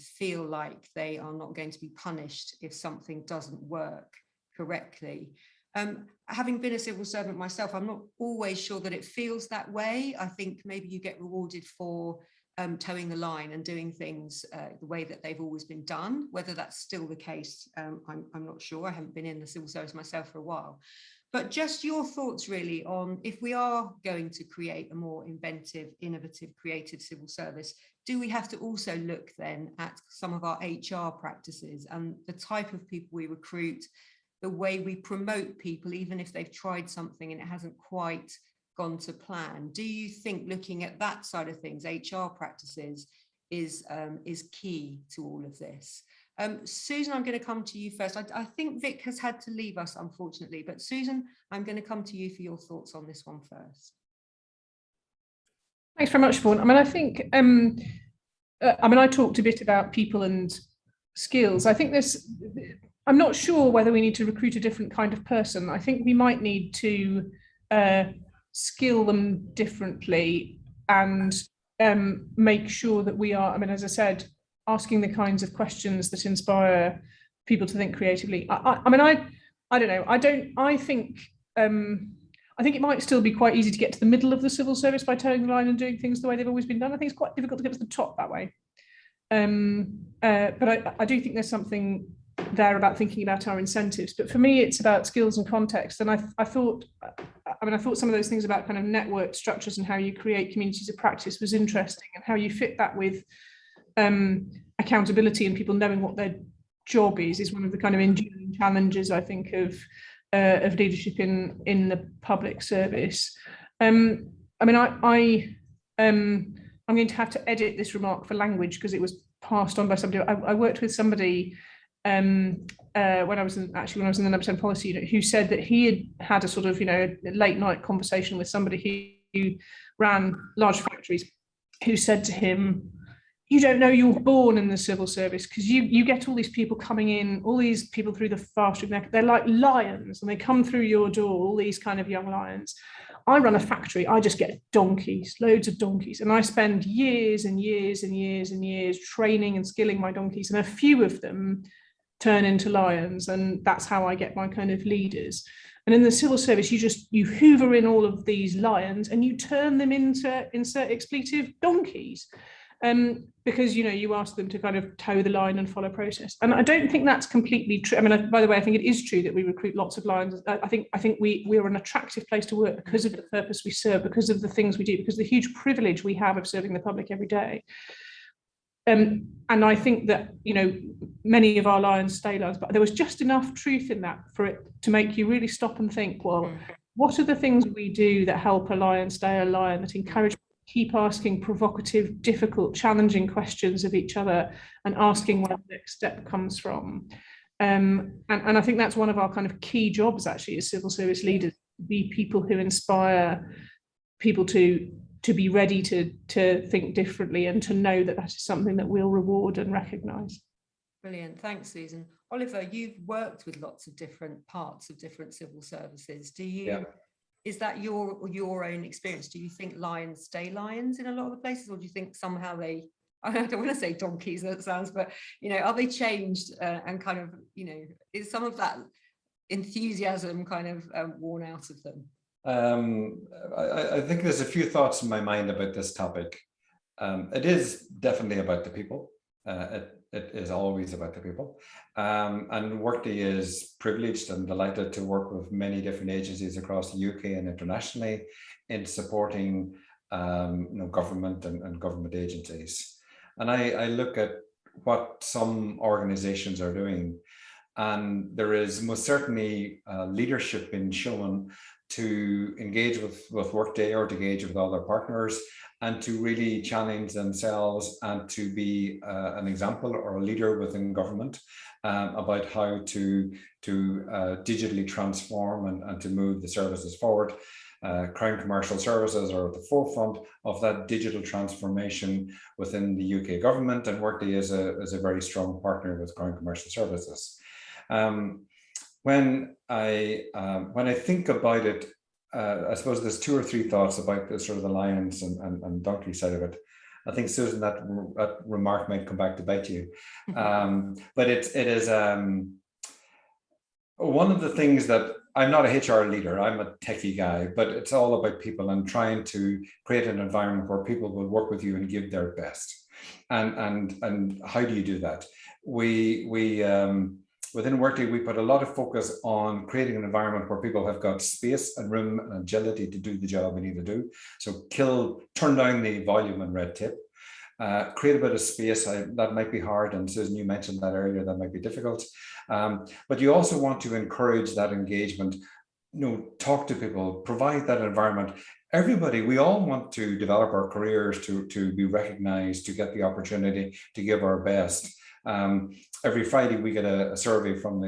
feel like they are not going to be punished if something doesn't work correctly. Having been a civil servant myself, I'm not always sure that it feels that way. I think maybe you get rewarded for towing the line and doing things the way that they've always been done. Whether that's still the case, I'm not sure. I haven't been in the civil service myself for a while. But just your thoughts really on, if we are going to create a more inventive, innovative, creative civil service, do we have to also look then at some of our HR practices and the type of people we recruit, the way we promote people, even if they've tried something and it hasn't quite gone to plan? Do you think looking at that side of things, HR practices, is key to all of this? Susan, I'm going to come to you first. I think Vic has had to leave us, unfortunately, but Susan, I'm going to come to you for your thoughts on this one first. Thanks very much, Vaughan. I mean, I think, I talked a bit about people and skills. I think I'm not sure whether we need to recruit a different kind of person. I think we might need to skill them differently and make sure that we are, I mean, as I said, asking the kinds of questions that inspire people to think creatively. I don't know. I think it might still be quite easy to get to the middle of the civil service by towing the line and doing things the way they've always been done. I think it's quite difficult to get to the top that way. But I do think there's something there about thinking about our incentives. But for me, it's about skills and context. And I thought some of those things about kind of network structures and how you create communities of practice was interesting, and how you fit that with accountability and people knowing what their job is one of the kind of enduring challenges, I think, of leadership in the public service. I'm going to have to edit this remark for language because it was passed on by somebody. I worked with somebody when I was in the number 10 policy unit, who said that he had a sort of, late night conversation with somebody who ran large factories, who said to him, "You don't know you're born in the civil service because you get all these people coming in, all these people through the fast track, they're like lions and they come through your door, all these kind of young lions. I run a factory, I just get donkeys, loads of donkeys, and I spend years and years and years and years training and skilling my donkeys, and a few of them turn into lions, and that's how I get my kind of leaders. And in the civil service, you hoover in all of these lions and you turn them into, insert expletive, donkeys. Because you ask them to kind of toe the line and follow process, and I don't think that's completely true. I mean, by the way, I think it is true that we recruit lots of lions. I think we are an attractive place to work because of the purpose we serve, because of the things we do, because of the huge privilege we have of serving the public every day. And I think that many of our lions stay lions, but there was just enough truth in that for it to make you really stop and think, well, what are the things we do that help a lion stay a lion, that encourage keep asking provocative, difficult, challenging questions of each other and asking where the next step comes from. And I think that's one of our kind of key jobs actually as civil service leaders, be people who inspire people to be ready to think differently and to know that that is something that we'll reward and recognise. Brilliant. Thanks, Susan. Oliver, you've worked with lots of different parts of different civil services. Do you, Yeah. is that your own experience? Do you think lions stay lions in a lot of the places, or do you think somehow they, I don't want to say donkeys, that sounds, but, you know, are they changed and kind of, you know, is some of that enthusiasm kind of worn out of them? I think there's a few thoughts in my mind about this topic. It is definitely about the people. It is always about the people. And Workday is privileged and delighted to work with many different agencies across the UK and internationally in supporting government and government agencies. And I look at what some organizations are doing, and there is most certainly leadership being shown to engage with Workday or to engage with other partners and to really challenge themselves and to be an example or a leader within government about how to digitally transform and to move the services forward. Crown Commercial Services are at the forefront of that digital transformation within the UK government, and Workday is a very strong partner with Crown Commercial Services. When I think about it, I suppose there's two or three thoughts about the sort of the lions and donkey side of it. I think, Susan, that remark might come back to bite you. But it is one of the things that I'm not a HR leader, I'm a techie guy, but it's all about people and trying to create an environment where people will work with you and give their best. And how do you do that? Within Workday, we put a lot of focus on creating an environment where people have got space and room and agility to do the job we need to do. So turn down the volume and red tape, create a bit of space. That might be hard, and Susan, you mentioned that earlier, that might be difficult. But you also want to encourage that engagement, talk to people, provide that environment. Everybody, we all want to develop our careers, to be recognized, to get the opportunity to give our best. Every Friday we get a survey from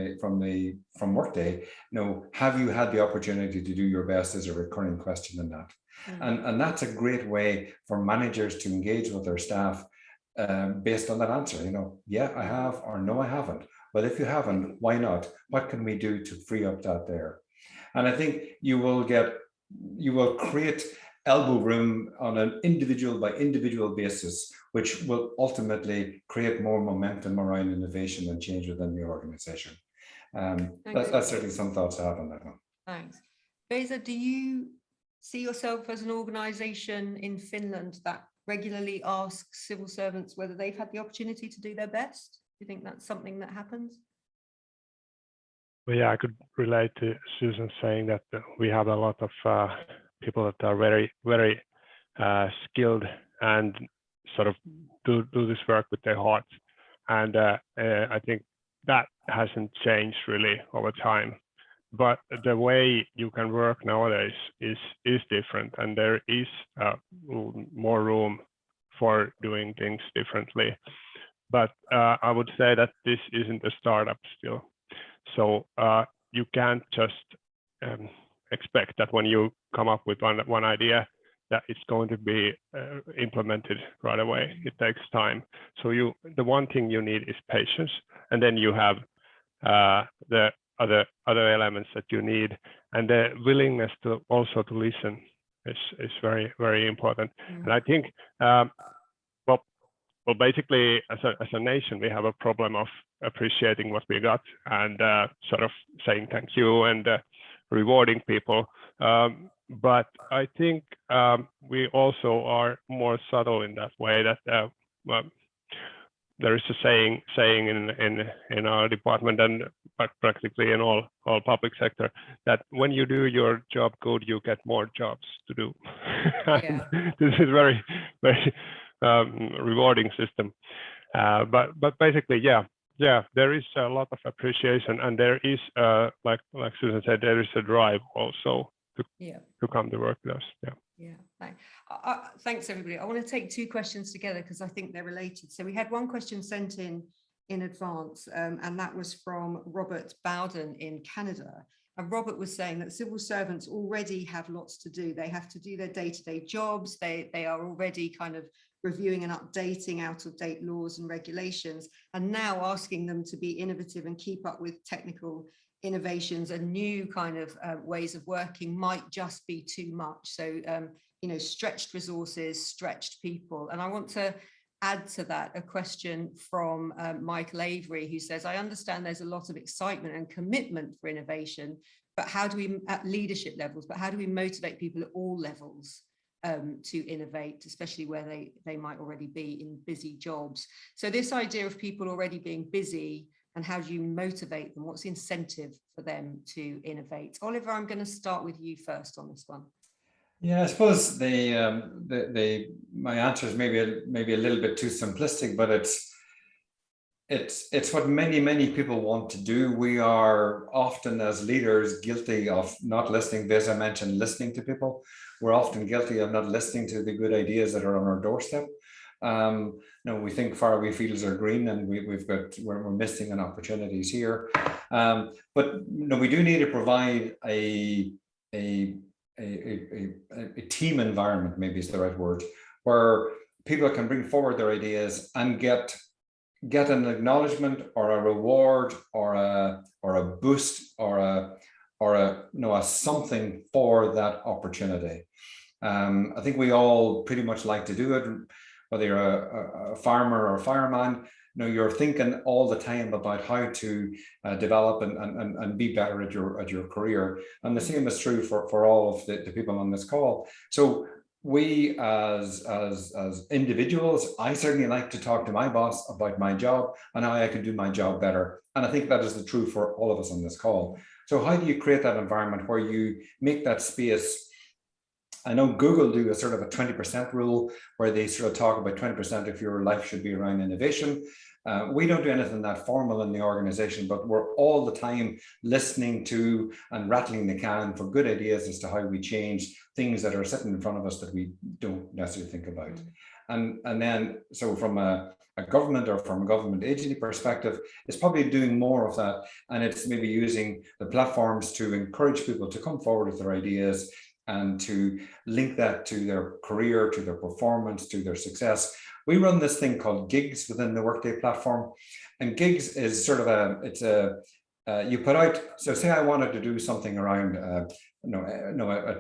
Workday. Have you had the opportunity to do your best? Is a recurring question in that. And that's a great way for managers to engage with their staff based on that answer. Yeah, I have, or no, I haven't. Well, if you haven't, why not? What can we do to free up that there? And I think you will create elbow room on an individual by individual basis, which will ultimately create more momentum around innovation and change within the organization. That's certainly some thoughts I have on that one. Thanks. Beza, do you see yourself as an organization in Finland that regularly asks civil servants whether they've had the opportunity to do their best? Do you think that's something that happens? Well, yeah, I could relate to Susan saying that we have a lot of people that are very, very skilled and sort of do this work with their hearts. And I think that hasn't changed really over time. But the way you can work nowadays is different, and there is more room for doing things differently. But I would say that this isn't a startup still. So you can't just expect that when you come up with one idea that it's going to be implemented right away. It takes time. So the one thing you need is patience, and then you have the other elements that you need, and the willingness to also to listen is very, very important. And I think well, basically, as a nation, we have a problem of appreciating what we got and sort of saying thank you and rewarding people. But I think we also are more subtle in that way. That well, there is a saying in our department and practically in all public sector that when you do your job good, you get more jobs to do. Yeah. This is very, very rewarding system. But basically, yeah, there is a lot of appreciation, and there is like Susan said, there is a drive also to come to work with us. Yeah. Yeah, thanks everybody. I want to take two questions together because I think they're related. So we had one question sent in advance, and that was from Robert Bowden in Canada. And Robert was saying that civil servants already have lots to do. They have to do their day-to-day jobs. They are already kind of reviewing and updating out-of-date laws and regulations, and now asking them to be innovative and keep up with technical innovations and new kind of ways of working might just be too much. So, you know, stretched resources, stretched people. And I want to add to that a question from Michael Avery, who says, I understand there's a lot of excitement and commitment for innovation, but how do we, at leadership levels, but how do we motivate people at all levels to innovate, especially where they might already be in busy jobs? So this idea of people already being busy, and how do you motivate them? What's the incentive for them to innovate? Oliver, I'm going to start with you first on this one. Yeah, I suppose my answer is maybe a little bit too simplistic, but it's what many people want to do. We are often, as leaders, guilty of not listening. As I mentioned, listening to people. We're often guilty of not listening to the good ideas that are on our doorstep. We think faraway fields are green, and we're missing an opportunities here. But we do need to provide a team environment, maybe is the right word, where people can bring forward their ideas and get an acknowledgement or a reward or a boost or a something for that opportunity. I think we all pretty much like to do it. Whether you're a farmer or a fireman, you're thinking all the time about how to develop and be better at your career. And the same is true for all of the people on this call. So we as individuals, I certainly like to talk to my boss about my job and how I can do my job better. And I think that is the truth for all of us on this call. So how do you create that environment where you make that space? I know Google do a sort of a 20% rule where they sort of talk about 20% of your life should be around innovation. We don't do anything that formal in the organization, but we're all the time listening to and rattling the can for good ideas as to how we change things that are sitting in front of us that we don't necessarily think about. And then, so from a government or from a government agency perspective, it's probably doing more of that. And it's maybe using the platforms to encourage people to come forward with their ideas and to link that to their career, to their performance, to their success. We run this thing called gigs within the Workday platform. And gigs is sort of you put out, so say I wanted to do something around a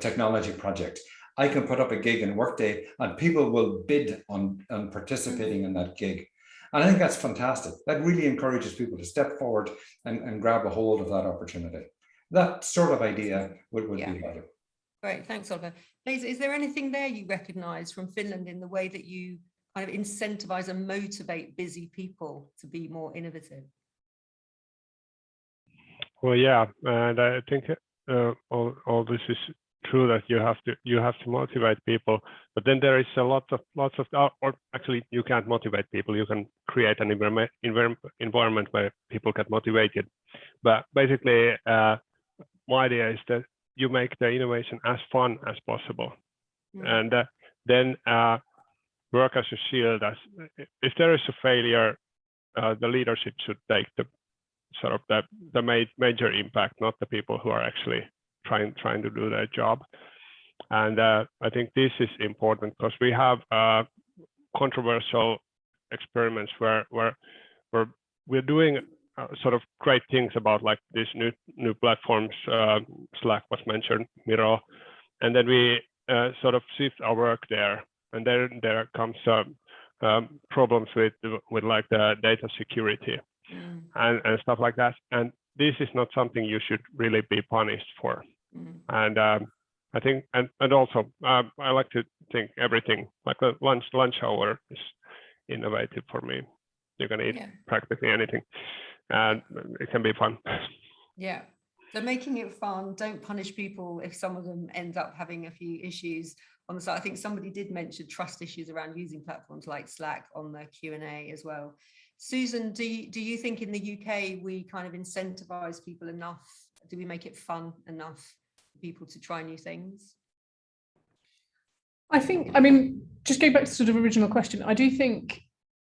technology project. I can put up a gig in Workday and people will bid on participating in that gig. And I think that's fantastic. That really encourages people to step forward and grab a hold of that opportunity. That sort of idea would be valuable. Great, thanks, Oliver. Liza, is there anything there you recognise from Finland in the way that you kind of incentivise and motivate busy people to be more innovative? Well, yeah, and I think all this is true, that you have to motivate people, but then there is lots of or actually you can't motivate people. You can create an environment where people get motivated. But basically, my idea is that you make the innovation as fun as possible, and then work as a shield. As if there is a failure, the leadership should take the sort of the major impact, not the people who are actually trying to do their job. And I think this is important because we have controversial experiments where we're doing sort of great things about like these new platforms. Slack was mentioned, Miro, and then we sort of shift our work there, and then there comes problems with like the data security and stuff like that. And this is not something you should really be punished for. And I think, and also I like to think everything like the lunch hour is innovative for me. You can eat practically anything, and it can be fun. Yeah. So making it fun, don't punish people if some of them end up having a few issues on the side. I think somebody did mention trust issues around using platforms like Slack on the Q&A as well. Susan, do you think in the UK we kind of incentivize people enough? Do we make it fun enough for people to try new things? I think, I mean, just going back to the sort of original question, I do think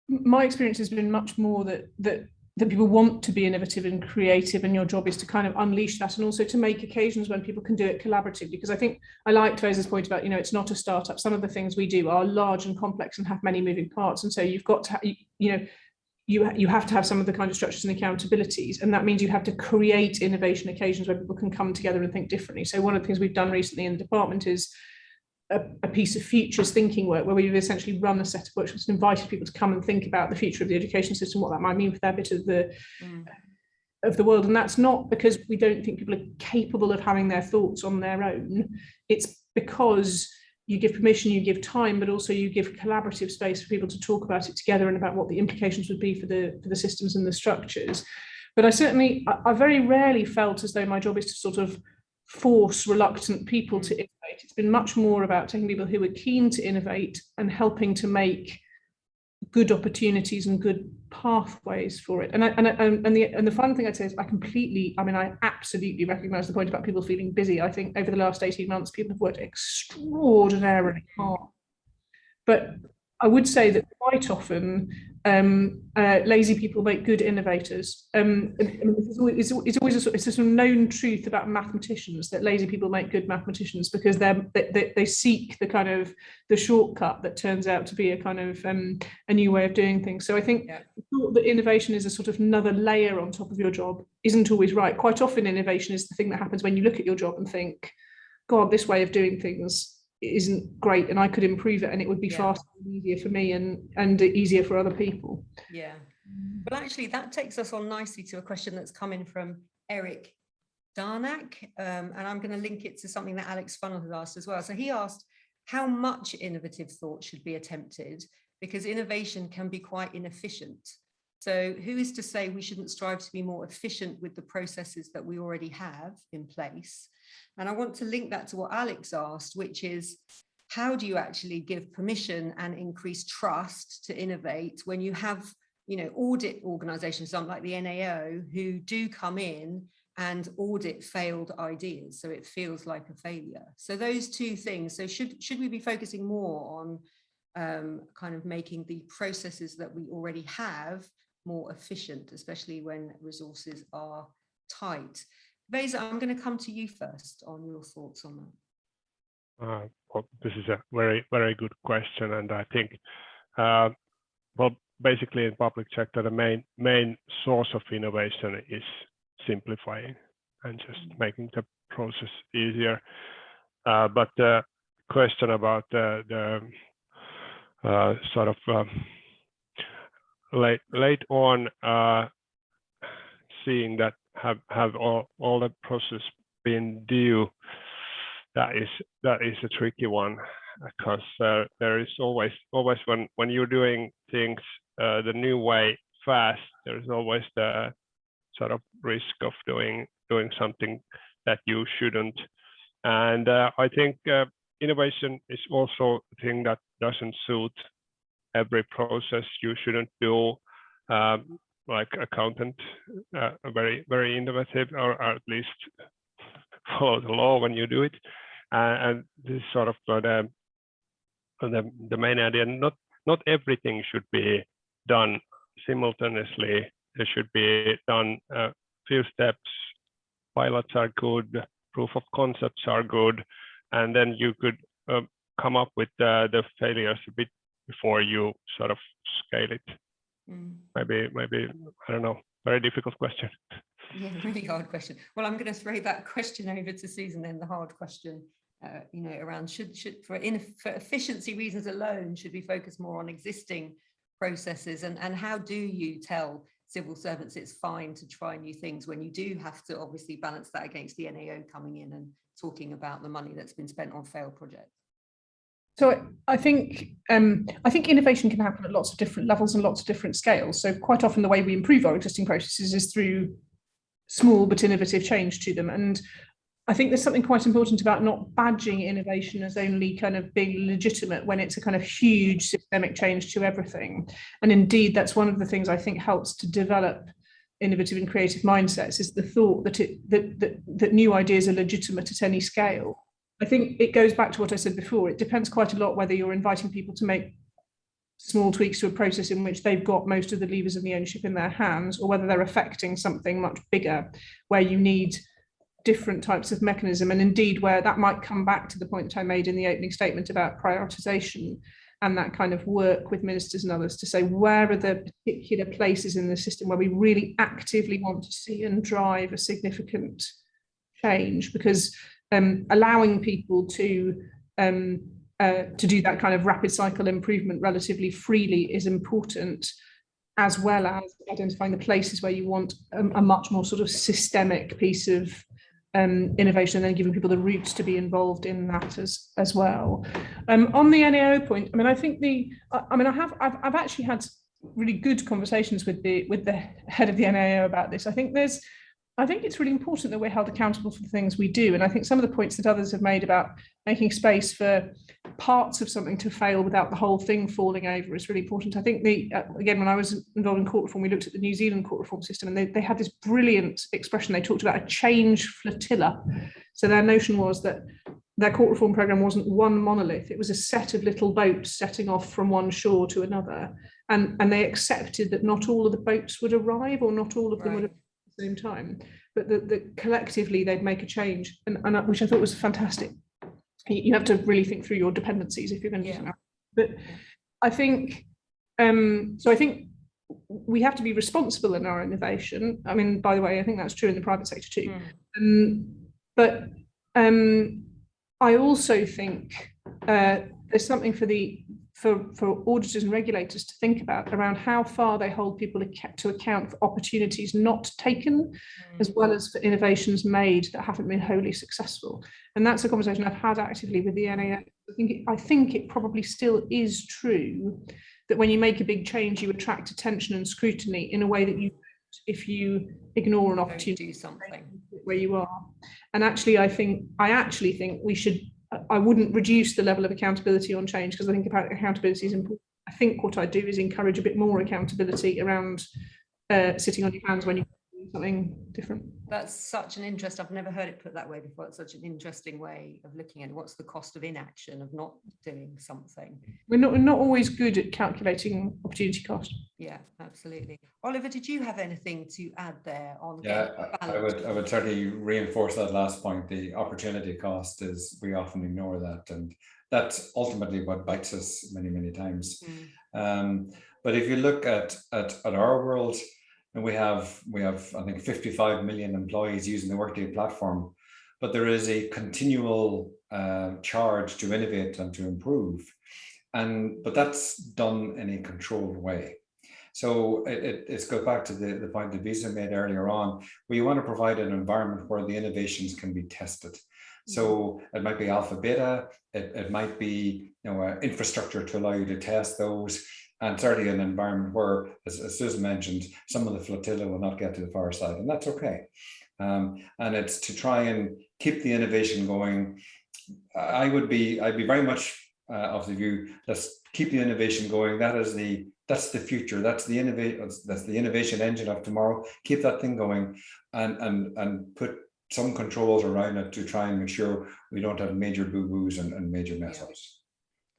my experience has been much more that people want to be innovative and creative, and your job is to kind of unleash that, and also to make occasions when people can do it collaboratively. Because I think I like Teresa's point about, it's not a startup. Some of the things we do are large and complex and have many moving parts, and so you've got to, you have to have some of the kind of structures and accountabilities, and that means you have to create innovation occasions where people can come together and think differently. So one of the things we've done recently in the department is a piece of futures thinking work, where we've essentially run a set of workshops and invited people to come and think about the future of the education system, what that might mean for their bit of the world. And that's not because we don't think people are capable of having their thoughts on their own. It's because you give permission, you give time, but also you give collaborative space for people to talk about it together and about what the implications would be for the systems and the structures. But I very rarely felt as though my job is to sort of force reluctant people to innovate. It's been much more about taking people who are keen to innovate and helping to make good opportunities and good pathways for it. And the final thing I'd say is I absolutely recognise the point about people feeling busy. I think over the last 18 months, people have worked extraordinarily hard. But I would say that quite often lazy people make good innovators. It's always a sort of known truth about mathematicians, that lazy people make good mathematicians, because they seek the kind of the shortcut that turns out to be a kind of a new way of doing things. So I think the thought that innovation is a sort of another layer on top of your job isn't always right. Quite often innovation is the thing that happens when you look at your job and think, God, this way of doing things isn't great, and I could improve it, and it would be faster and easier for me and easier for other people. Yeah. Well, actually, that takes us on nicely to a question that's coming from Eric Darnak, and I'm going to link it to something that Alex Funnell has asked as well. So he asked, how much innovative thought should be attempted, because innovation can be quite inefficient. So who is to say we shouldn't strive to be more efficient with the processes that we already have in place? And I want to link that to what Alex asked, which is, how do you actually give permission and increase trust to innovate when you have, audit organizations, something like the NAO, who do come in and audit failed ideas, so it feels like a failure. So those two things. So should we be focusing more on kind of making the processes that we already have more efficient, especially when resources are tight? Vesa, I'm going to come to you first on your thoughts on that. Well, this is a very, very good question, and I think, basically in public sector, the main source of innovation is simplifying and just making the process easier. But the question about the sort of late on seeing that have all the process been due, that is a tricky one, because there is always when you're doing things the new way fast, there's always the sort of risk of doing something that you shouldn't. And I think innovation is also a thing that doesn't suit every process. You shouldn't do like accountant, very, very innovative, or at least follow the law when you do it. And this is sort of the main idea. Not everything should be done simultaneously. There should be done a few steps. Pilots are good, proof of concepts are good, and then you could come up with the failures a bit before you sort of scale it. Maybe, I don't know, very difficult question. Yeah, really hard question. Well, I'm going to throw that question over to Susan then, the hard question, around should for efficiency reasons alone, should we focus more on existing processes, and how do you tell civil servants it's fine to try new things when you do have to obviously balance that against the NAO coming in and talking about the money that's been spent on failed projects? So I think innovation can happen at lots of different levels and lots of different scales. So quite often the way we improve our existing processes is through small but innovative change to them. And I think there's something quite important about not badging innovation as only kind of being legitimate when it's a kind of huge systemic change to everything. And indeed, that's one of the things I think helps to develop innovative and creative mindsets, is the thought that new ideas are legitimate at any scale. I think it goes back to what I said before. It depends quite a lot whether you're inviting people to make small tweaks to a process in which they've got most of the levers and the ownership in their hands, or whether they're affecting something much bigger where you need different types of mechanism, and indeed where that might come back to the point that I made in the opening statement about prioritisation and that kind of work with ministers and others to say where are the particular places in the system where we really actively want to see and drive a significant change, because allowing people to do that kind of rapid cycle improvement relatively freely is important, as well as identifying the places where you want a much more sort of systemic piece of innovation, and then giving people the routes to be involved in that as well. On the NAO point, I mean, I think I've actually had really good conversations with the head of the NAO about this. I think it's really important that we're held accountable for the things we do. And I think some of the points that others have made about making space for parts of something to fail without the whole thing falling over is really important. I think again, when I was involved in court reform, we looked at the New Zealand court reform system, and they had this brilliant expression. They talked about a change flotilla. So their notion was that their court reform program wasn't one monolith. It was a set of little boats setting off from one shore to another. And they accepted that not all of the boats would arrive, or not all of them would arrive at the same time, but that collectively they'd make a change, and which I thought was fantastic. You have to really think through your dependencies if you're going to do something. But I think so. I think we have to be responsible in our innovation. I mean, by the way, I think that's true in the private sector too. But I also think there's something for auditors and regulators to think about around how far they hold people to account for opportunities not taken, as well as for innovations made that haven't been wholly successful. And that's a conversation I've had actively with the NAO. I think it probably still is true that when you make a big change, you attract attention and scrutiny in a way that you don't if you ignore an opportunity to do something where you are. And actually, I actually think we should. I wouldn't reduce the level of accountability on change, because I think accountability is important. I think what I do is encourage a bit more accountability around sitting on your hands when you do something different. That's such an interest. I've never heard it put that way before. It's such an interesting way of looking at it. What's the cost of inaction, of not doing something? We're not always good at calculating opportunity cost. Yeah, absolutely. Oliver, did you have anything to add there on? Yeah, I would certainly reinforce that last point. The opportunity cost is, we often ignore that, and that's ultimately what bites us many times. But if you look at our world, and we have I think 55 million employees using the Workday platform, but there is a continual charge to innovate and to improve, but that's done in a controlled way. So it goes back to the point that Visa made earlier on, where you want to provide an environment where the innovations can be tested. So it might be alpha beta, it might be infrastructure to allow you to test those, and certainly an environment where, as Susan mentioned, some of the flotilla will not get to the far side, and that's okay. And it's to try and keep the innovation going. I'd be very much of the view, let's keep the innovation going. That's the future. That's the innovation engine of tomorrow. Keep that thing going, and put some controls around it to try and make sure we don't have major boo-boos and major mess-ups.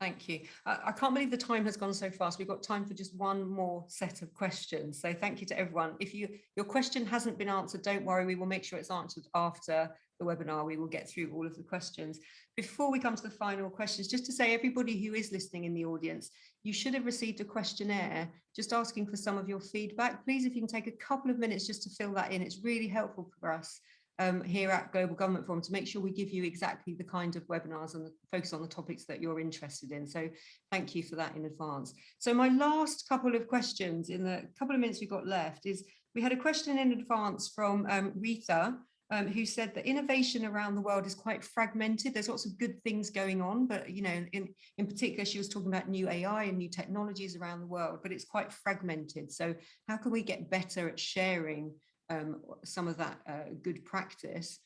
Thank you. I can't believe the time has gone so fast. We've got time for just one more set of questions. So thank you to everyone. If your question hasn't been answered, don't worry. We will make sure it's answered after the webinar. We will get through all of the questions. Before we come to the final questions, just to say, everybody who is listening in the audience, you should have received a questionnaire just asking for some of your feedback. Please, if you can take a couple of minutes just to fill that in, it's really helpful for us here at Global Government Forum to make sure we give you exactly the kind of webinars and focus on the topics that you're interested in. So thank you for that in advance. So my last couple of questions in the couple of minutes we've got left is, we had a question in advance from Rita, who said that innovation around the world is quite fragmented. There's lots of good things going on, but in particular, she was talking about new AI and new technologies around the world, but it's quite fragmented. So how can we get better at sharing some of that good practice?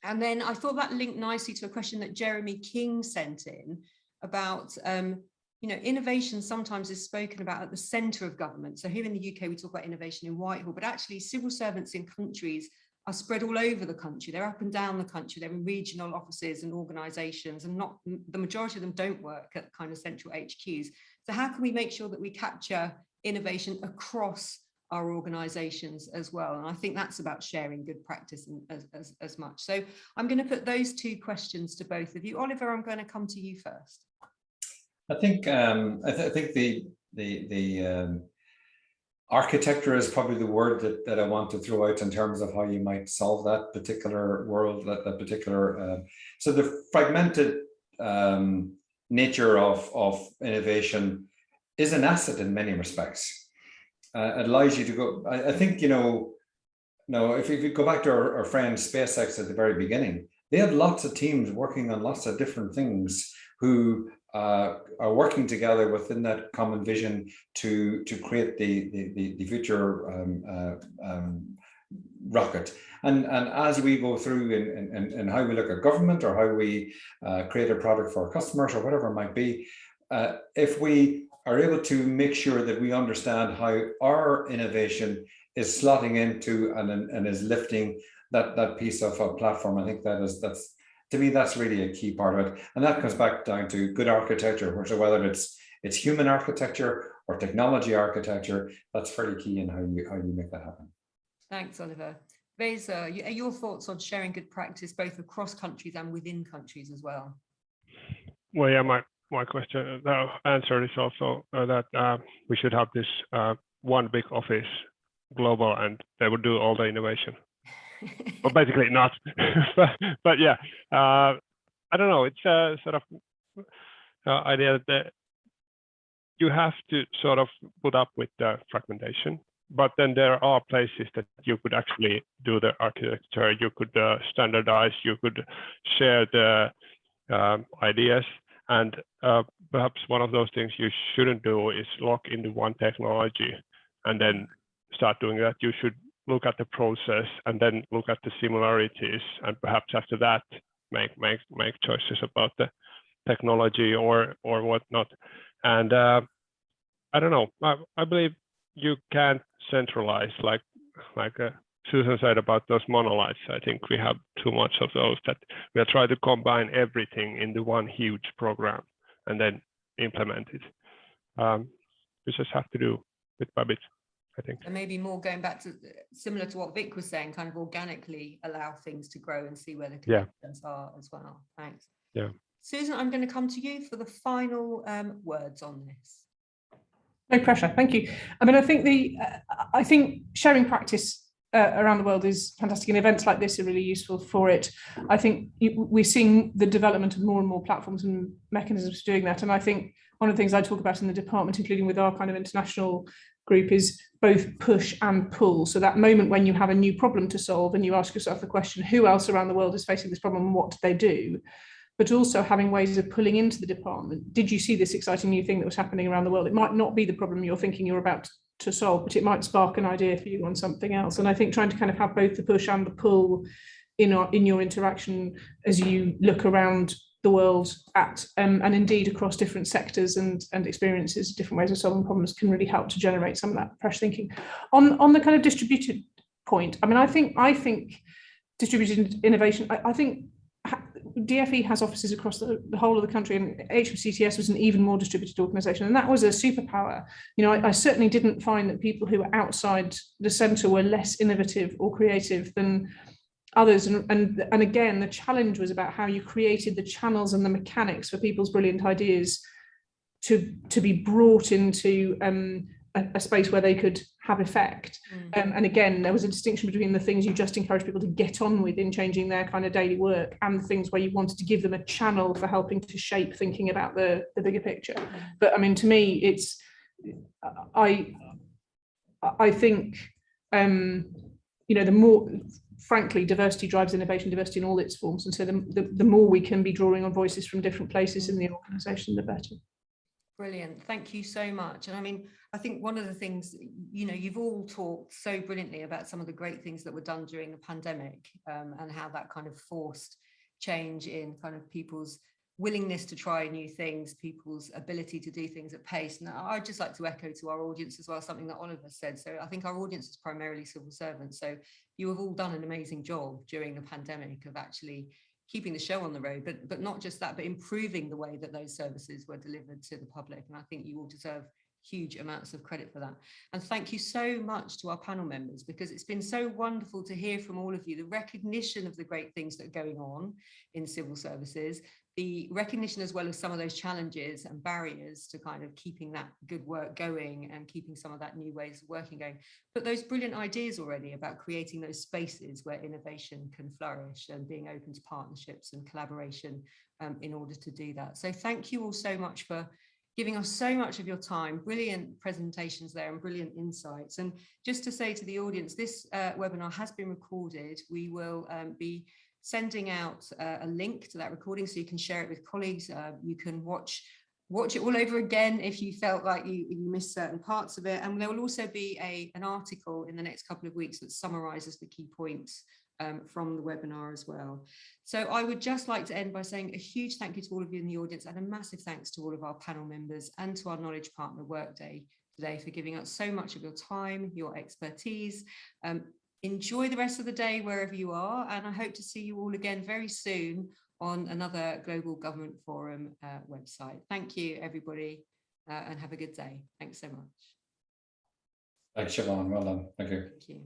And then I thought that linked nicely to a question that Jeremy King sent in about innovation sometimes is spoken about at the centre of government. So here in the UK, we talk about innovation in Whitehall, but actually civil servants in countries are spread all over the country. They're up and down the country. They're in regional offices and organisations, and not the majority of them don't work at kind of central HQs. So how can we make sure that we capture innovation across our organisations as well? And I think that's about sharing good practice as much. So I'm going to put those two questions to both of you. Oliver, I'm going to come to you first. I think I think the architecture is probably the word that I want to throw out in terms of how you might solve that particular world, that particular. So the fragmented nature of innovation is an asset in many respects. It allows you to go. I think, you know, if you go back to our friend SpaceX at the very beginning, they had lots of teams working on lots of different things who are working together within that common vision to create the future rocket. And as we go through in how we look at government, or how we create a product for our customers, or whatever it might be, if we are able to make sure that we understand how our innovation is slotting into and is lifting that piece of a platform, I think that's to me, that's really a key part of it. And that comes back down to good architecture, so whether it's human architecture or technology architecture, that's fairly key in how you make that happen. Thanks, Oliver. Reza, your thoughts on sharing good practice both across countries and within countries as well? Well, yeah, my question, the answer is also that we should have this one big office, global, and they would do all the innovation. Well, basically not, but yeah, I don't know. It's a sort of idea that you have to sort of put up with the fragmentation, but then there are places that you could actually do the architecture, you could standardize, you could share the ideas, and perhaps one of those things you shouldn't do is lock into one technology and then start doing that. You should look at the process and then look at the similarities, and perhaps after that make choices about the technology or whatnot. And I don't know. I believe you can't centralize like Susan said about those monoliths. I think we have too much of those, that we are trying to combine everything into one huge program and then implement it. We just have to do bit by bit, I think. And maybe more going back to similar to what Vic was saying, kind of organically allow things to grow and see where the connections are as well. Thanks. Yeah. Susan, I'm going to come to you for the final words on this. No pressure. Thank you. I mean, I think sharing practice around the world is fantastic, and events like this are really useful for it. I think we're seeing the development of more and more platforms and mechanisms for doing that. And I think one of the things I talk about in the department, including with our kind of international group, is both push and pull. So that moment when you have a new problem to solve and you ask yourself the question, who else around the world is facing this problem and what do they do? But also having ways of pulling into the department. Did you see this exciting new thing that was happening around the world? It might not be the problem you're thinking you're about to solve, but it might spark an idea for you on something else. And I think trying to kind of have both the push and the pull in your interaction as you look around the world at and indeed across different sectors and experiences, different ways of solving problems, can really help to generate some of that fresh thinking. On the kind of distributed point, I mean, I think distributed innovation, I think DFE has offices across the whole of the country, and HMCTS was an even more distributed organisation, and that was a superpower. You know, I certainly didn't find that people who were outside the centre were less innovative or creative than others. And again, the challenge was about how you created the channels and the mechanics for people's brilliant ideas to be brought into a space where they could have effect. And again, there was a distinction between the things you just encourage people to get on with in changing their kind of daily work, and the things where you wanted to give them a channel for helping to shape thinking about the bigger picture. But I mean, to me, it's I think you know, the more, frankly, diversity drives innovation, diversity in all its forms, and so the more we can be drawing on voices from different places in the organisation, the better. Brilliant. Thank you so much. And I mean, I think one of the things, you know, you've all talked so brilliantly about some of the great things that were done during the pandemic, and how that kind of forced change in kind of people's willingness to try new things, people's ability to do things at pace. And I'd just like to echo to our audience as well, something that Oliver said. So I think our audience is primarily civil servants. So you have all done an amazing job during the pandemic of actually keeping the show on the road, but not just that, but improving the way that those services were delivered to the public. And I think you all deserve huge amounts of credit for that. And thank you so much to our panel members, because it's been so wonderful to hear from all of you, the recognition of the great things that are going on in civil services, the recognition as well as some of those challenges and barriers to kind of keeping that good work going and keeping some of that new ways of working going. But those brilliant ideas already about creating those spaces where innovation can flourish and being open to partnerships and collaboration in order to do that. So thank you all so much for giving us so much of your time, brilliant presentations there and brilliant insights. And just to say to the audience, this webinar has been recorded. We will be sending out a link to that recording so you can share it with colleagues. You can watch it all over again if you felt like you missed certain parts of it. And there will also be an article in the next couple of weeks that summarizes the key points from the webinar as well. So I would just like to end by saying a huge thank you to all of you in the audience, and a massive thanks to all of our panel members and to our knowledge partner Workday today for giving us so much of your time, your expertise. Enjoy the rest of the day wherever you are, and I hope to see you all again very soon on another Global Government Forum website. Thank you, everybody, and have a good day. Thanks so much. Thanks, Siobhan. Well done. Thank you. Thank you.